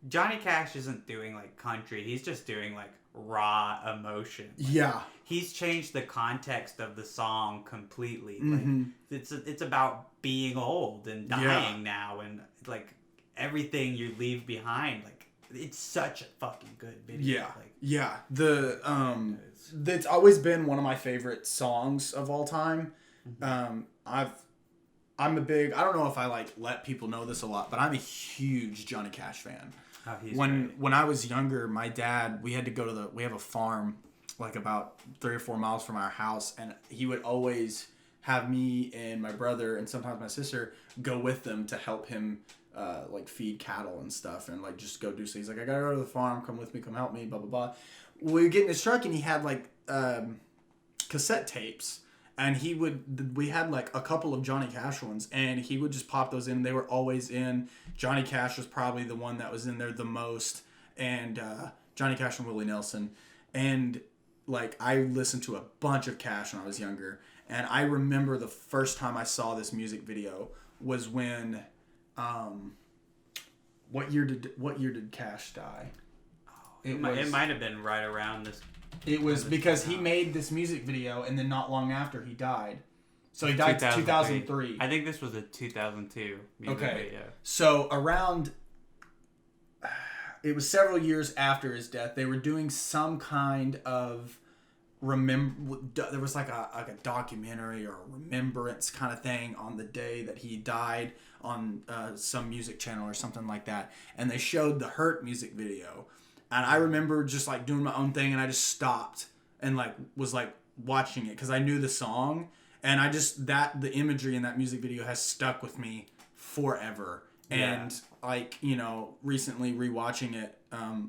Johnny Cash isn't doing like country. He's just doing like raw emotion. Like, he's changed the context of the song completely. Like it's about being old and dying now, and like everything you leave behind. Like it's such a fucking good video. It's always been one of my favorite songs of all time. I'm a big, I don't know if I like let people know this a lot, but I'm a huge Johnny Cash fan. When I was younger, my dad, we had to go to we have a farm like about 3 or 4 miles from our house, and he would always have me and my brother and sometimes my sister go with them to help him like feed cattle and stuff, and like just go do so. He's like, I gotta go to the farm, come with me, come help me, blah blah blah. We get in his truck, and he had like cassette tapes, and we had like a couple of Johnny Cash ones, and he would just pop those in. They were always in. Johnny Cash was probably the one that was in there the most, and Johnny Cash and Willie Nelson. And like I listened to a bunch of Cash when I was younger, and I remember the first time I saw this music video was when what year did Cash die? It might have been right around this. It was because he made this music video, and then not long after he died. So he died in 2003. I think this was a 2002 music video. So around, it was several years after his death. They were doing some kind of there was like a documentary or a remembrance kind of thing on the day that he died on some music channel or something like that, and they showed the Hurt music video. And I remember just like doing my own thing, and I just stopped and like was like watching it because I knew the song, And I just, the imagery in that music video has stuck with me forever. And like, you know, recently rewatching it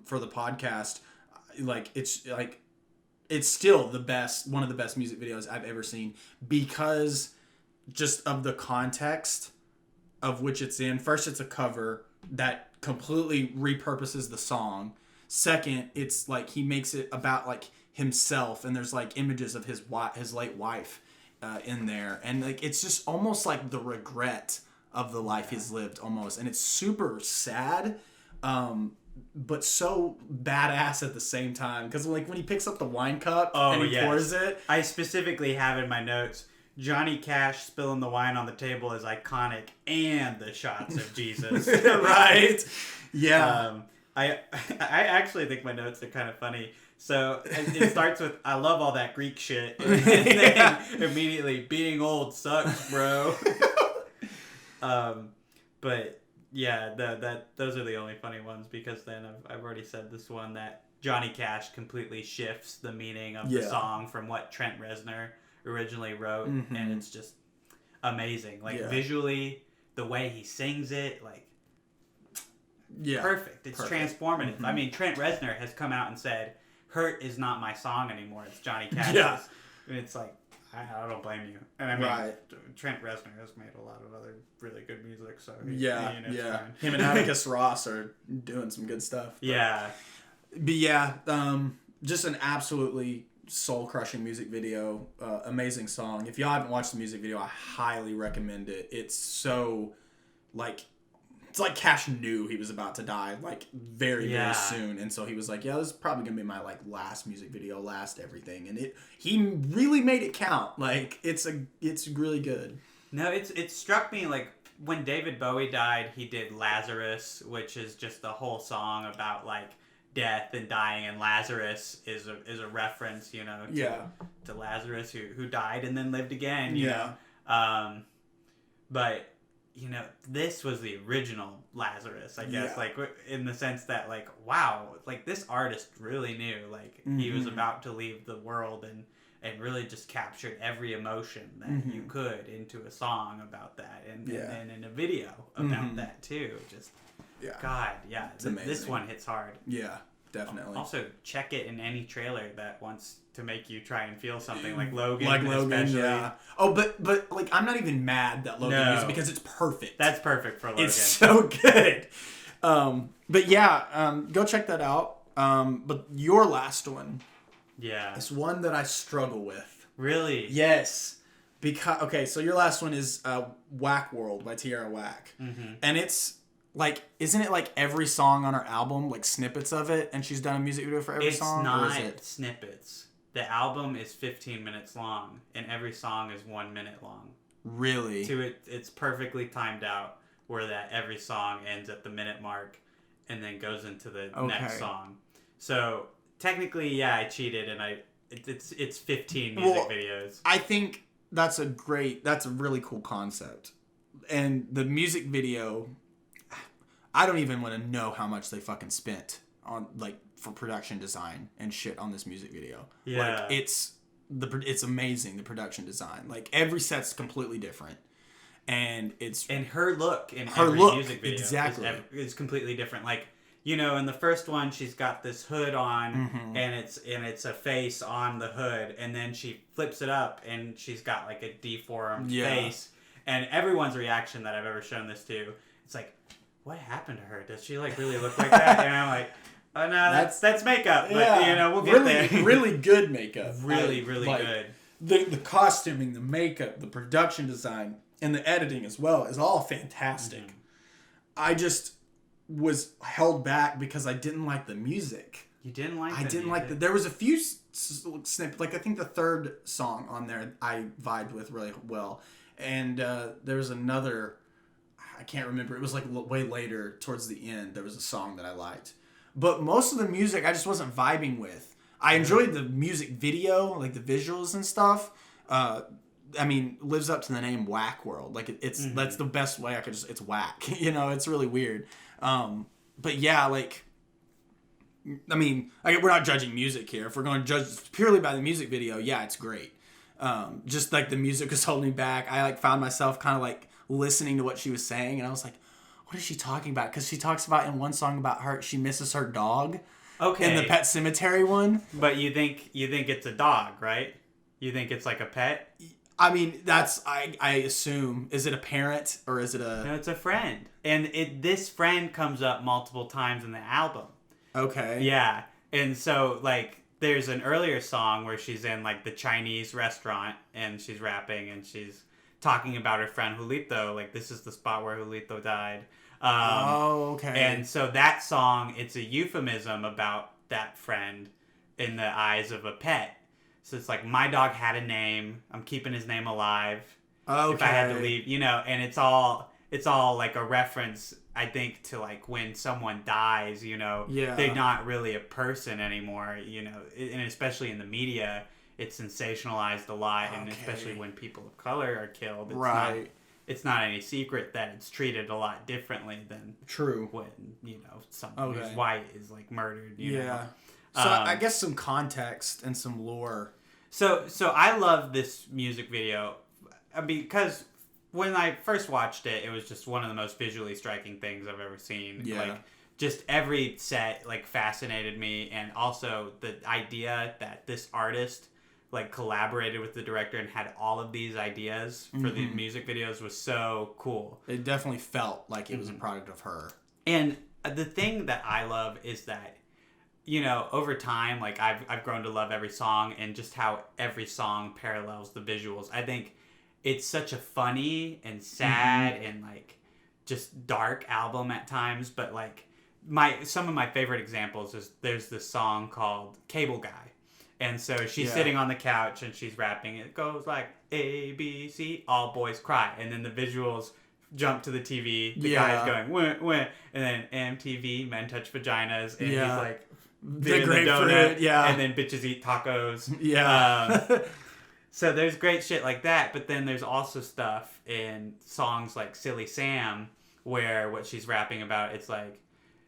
for the podcast, like it's still one of the best music videos I've ever seen, because just of the context of which it's in. First, it's a cover that completely repurposes the song. Second, it's like he makes it about like himself, and there's like images of his late wife in there, and like it's just almost like the regret of the life he's lived almost, and it's super sad, but so badass at the same time, because like when he picks up the wine cup and he pours it, I specifically have in my notes, Johnny Cash spilling the wine on the table is iconic, and the shots of Jesus. right? Yeah. I actually think my notes are kind of funny. So it starts with, I love all that Greek shit, and then immediately, being old sucks, bro. But yeah, those are the only funny ones, because then I've already said this one, that Johnny Cash completely shifts the meaning of the song from what Trent Reznor originally wrote, and it's just amazing. Like visually, the way he sings it, like perfect. It's transformative. I mean, Trent Reznor has come out and said, "Hurt is not my song anymore. It's Johnny Cash's." Yeah. And it's like, I don't blame you. And I mean, Trent Reznor has made a lot of other really good music, so fine. Him and Atticus Ross are doing some good stuff. But just an absolutely soul-crushing music video, amazing song. If y'all haven't watched the music video, I highly recommend it. It's so like, it's like Cash knew he was about to die, like very soon, and so he was like, "Yeah, this is probably gonna be my like last music video, last everything," and he really made it count. Like it's really good. No, it struck me like when David Bowie died, he did Lazarus, which is just the whole song about like death and dying, and Lazarus is a reference, you know, to Lazarus who died and then lived again. You know? But you know, this was the original Lazarus, I guess, like in the sense that like, wow, like this artist really knew, like he was about to leave the world, and really just captured every emotion that you could into a song about that, and in a video about that too. Just God, this one hits hard. Yeah, definitely. Also, check it in any trailer that wants to make you try and feel something, like Logan. Especially. Yeah. Oh, but like I'm not even mad that Logan used it, because it's perfect. That's perfect for Logan. It's so good. But yeah, go check that out. But your last one, is one that I struggle with. Really? Yes. Because so your last one is Whack World by Tierra Whack, and it's like, isn't it like every song on her album, like snippets of it, and she's done a music video for every song? It's not snippets. The album is 15 minutes long, and every song is 1 minute long. Really? It's perfectly timed out, where that every song ends at the minute mark, and then goes into the next song. So technically, I cheated, and it's 15 music videos. I think that's a really cool concept, and the music video, I don't even want to know how much they fucking spent on like for production design and shit on this music video. Like it's amazing, the production design. Like every set's completely different, and her look in every music video is completely different. Like, you know, in the first one, she's got this hood on, and it's a face on the hood, and then she flips it up, and she's got like a deformed face, and everyone's reaction that I've ever shown this to, it's like, what happened to her? Does she like really look like that? And I'm like, oh no, that's makeup. But you know, we'll get there. Really good makeup. Really like, good. The costuming, the makeup, the production design, and the editing as well is all fantastic. I just was held back because I didn't like the music. You didn't like? I didn't like there was a few snippets. Like I think the third song on there I vibed with really well, and there was another. I can't remember. It was like way later towards the end. There was a song that I liked. But most of the music I just wasn't vibing with. I enjoyed the music video, like the visuals and stuff. I mean, lives up to the name Whack World. Like it's that's the best way I could it's whack. You know, it's really weird. But yeah, like, I mean, we're not judging music here. If we're going to judge purely by the music video, yeah, it's great. just like the music was holding me back. I like found myself kind of like listening to what she was saying, and I was like, what is she talking about? Because she talks about in one song about she misses her dog. Okay. In the Pet Cemetery one. But you think it's a dog, right? You think it's like a pet? I mean, that's I assume. Is it a parent or is it a? No, it's a friend, and this friend comes up multiple times in the album. Okay. Yeah, and so like there's an earlier song where she's in like the Chinese restaurant and she's rapping and she's talking about her friend Julito. Like, this is the spot where Julito died. Okay. And so that song, it's a euphemism about that friend in the eyes of a pet. So it's like, my dog had a name. I'm keeping his name alive. Okay. If I had to leave, and it's all like a reference, I think, to like when someone dies, Yeah. they're not really a person anymore, and especially in the media, it's sensationalized a lot, and especially when people of color are killed, it's not any secret that it's treated a lot differently than true when someone who's white is like murdered. You know? So I guess some context and some lore. So I love this music video because when I first watched it, it was just one of the most visually striking things I've ever seen. Yeah. Like, just every set like fascinated me, and also the idea that this artist like collaborated with the director and had all of these ideas for the music videos was so cool. It definitely felt like it was a product of her. And the thing that I love is that, over time, like I've grown to love every song, and just how every song parallels the visuals. I think it's such a funny and sad and like just dark album at times, but like some of my favorite examples is there's this song called Cable Guy. And so she's sitting on the couch and she's rapping. It goes like A, B, C, all boys cry. And then the visuals jump to the TV. The guy's going, wah, wah. And then MTV, men touch vaginas. And he's like, the grapefruit, And then bitches eat tacos. Yeah. So there's great shit like that. But then there's also stuff in songs like Silly Sam, where what she's rapping about, it's like,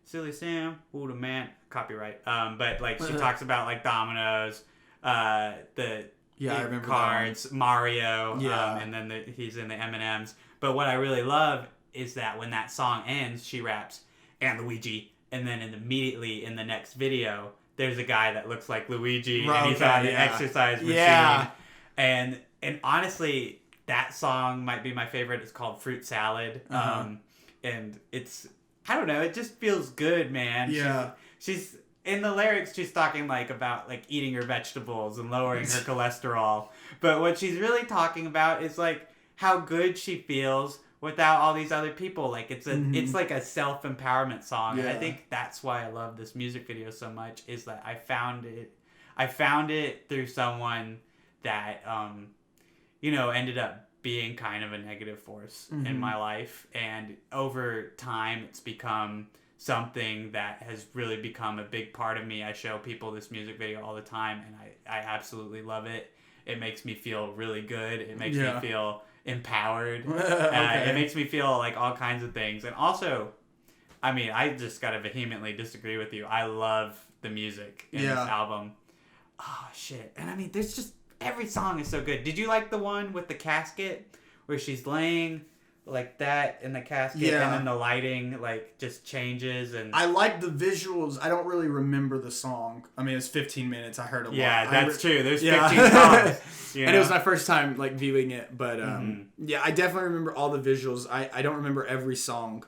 Silly Sam, ooh, the man, copyright. But like she talks about like dominoes, the I remember cards, that. Mario, and then he's in the M&Ms. But what I really love is that when that song ends, she raps, and Luigi, and then immediately in the next video, there's a guy that looks like Luigi, and he's on an exercise machine. Yeah. And honestly, that song might be my favorite. It's called Fruit Salad. And it's, I don't know, it just feels good, man. Yeah. She's in the lyrics, she's talking like about like eating her vegetables and lowering her cholesterol. But what she's really talking about is like how good she feels without all these other people. Like it's it's like a self-empowerment song. And I think that's why I love this music video so much, is that I found it through someone that ended up being kind of a negative force in my life, and over time it's become something that has really become a big part of me. I show people this music video all the time, and I absolutely love it. It makes me feel really good. It makes me feel empowered. It makes me feel like all kinds of things. And also, I mean, I just gotta vehemently disagree with you. I love the music in this album. Oh shit. And I mean, there's just, every song is so good. Did you like the one with the casket where she's laying like that in the casket and then the lighting like just changes? And I like the visuals. I don't really remember the song. I mean, it's 15 minutes. I heard a lot. Yeah, that's true. There's 15 songs. And it was my first time like viewing it, but I definitely remember all the visuals. I don't remember every song.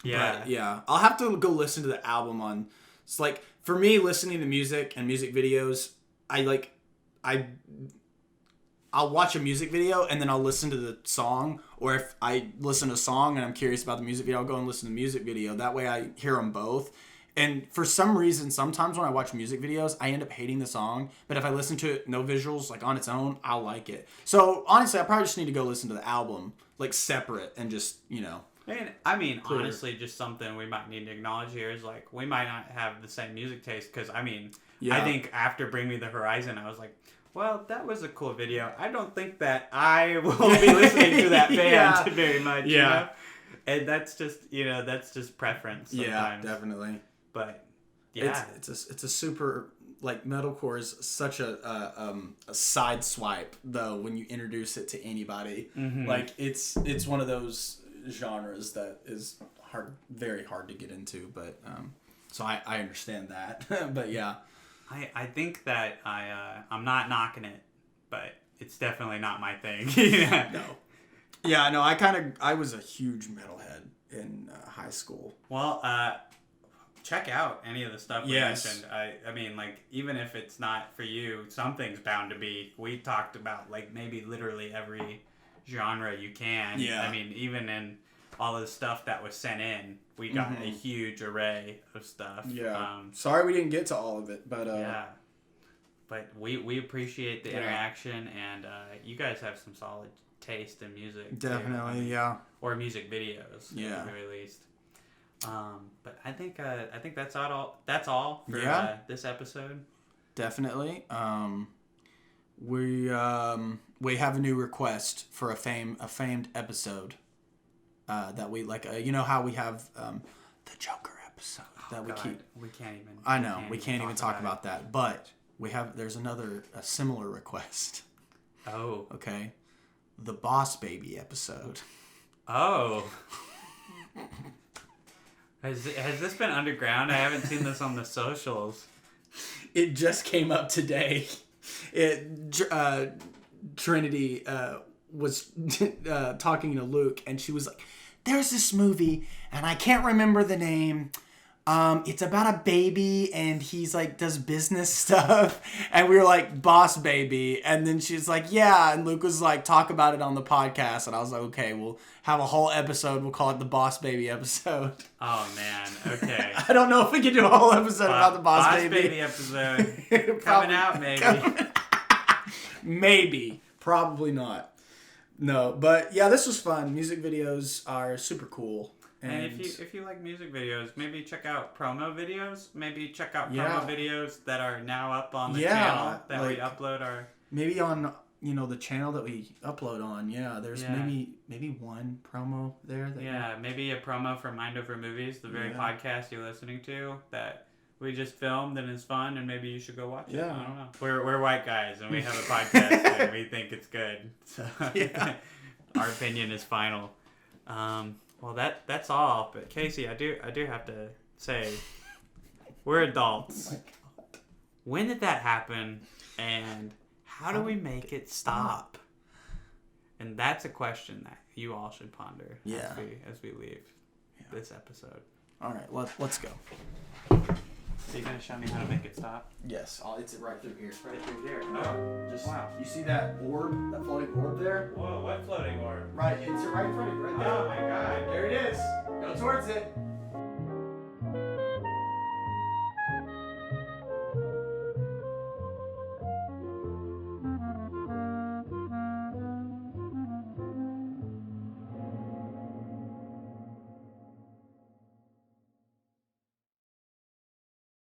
Yeah. But, I'll have to go listen to the album on. It's like, for me, listening to music and music videos, I'll watch a music video and then I'll listen to the song, or if I listen to a song and I'm curious about the music video, I'll go and listen to the music video. That way I hear them both. And for some reason, sometimes when I watch music videos, I end up hating the song. But if I listen to it, no visuals, like on its own, I'll like it. So honestly, I probably just need to go listen to the album, like separate, and just, I mean, honestly, just something we might need to acknowledge here is like, we might not have the same music taste, because I mean, I think after Bring Me the Horizon, I was like, well, that was a cool video. I don't think that I will be listening to that band very much. Yeah. And that's just preference sometimes. Yeah, definitely. But it's a super, like metalcore is such a side swipe though when you introduce it to anybody. Like it's one of those genres that is very hard to get into, but so I understand that. But yeah, I think that I'm not knocking it, but it's definitely not my thing. No. Yeah, no, I was a huge metalhead in high school. Well, check out any of the stuff we mentioned. I mean, like, even if it's not for you, something's bound to be. We talked about, like, maybe literally every genre you can. Yeah. I mean, even in all of the stuff that was sent in, we got a huge array of stuff. Yeah. Sorry we didn't get to all of it, but... yeah. But we appreciate the interaction, and you guys have some solid taste in music. Definitely, too. yeah. Or music videos, at the very least. But I think that's all. That's all for this episode. Definitely. We have a new request for a famed episode that we like. You know how we have the Joker episode that we keep. We can't even. I know we can't even talk about that, but there's a similar request. Oh. Okay. The Boss Baby episode. Oh. Has this been underground? I haven't seen this on the socials. It just came up today. Trinity was talking to Luke, and she was like, "There's this movie, and I can't remember the name. It's about a baby, and he's like does business stuff." And we were like, "Boss Baby," and then she's like, "Yeah," and Luke was like, "Talk about it on the podcast," and I was like, "Okay, we'll have a whole episode. We'll call it the Boss Baby episode." Oh man, okay. I don't know if we can do a whole episode about the Boss Baby episode coming out, maybe. Maybe, probably not. No, but yeah, this was fun. Music videos are super cool. And if you like music videos, maybe check out promo videos. Maybe check out promo videos that are now up on the channel that we upload our. Maybe on the channel that we upload on. Yeah, there's maybe one promo there. Maybe a promo for Mind Over Movies, the very podcast you're listening to that we just filmed and it's fun, and maybe you should go watch it. I don't know. We're white guys and we have a podcast and we think it's good. So our opinion is final. Well, that's all. But Casey, I do have to say, we're adults. Oh my God. When did that happen, and how do we make it stop? And that's a question that you all should ponder as we leave this episode. All right, let's go. So you gonna show me how to make it stop? Yes, it's right through here. Right through there. Oh, Just wow. You see that orb, that floating orb there? Whoa, what floating orb? Right, it's right in front of you, right there. Oh my God. There it is. Go towards it.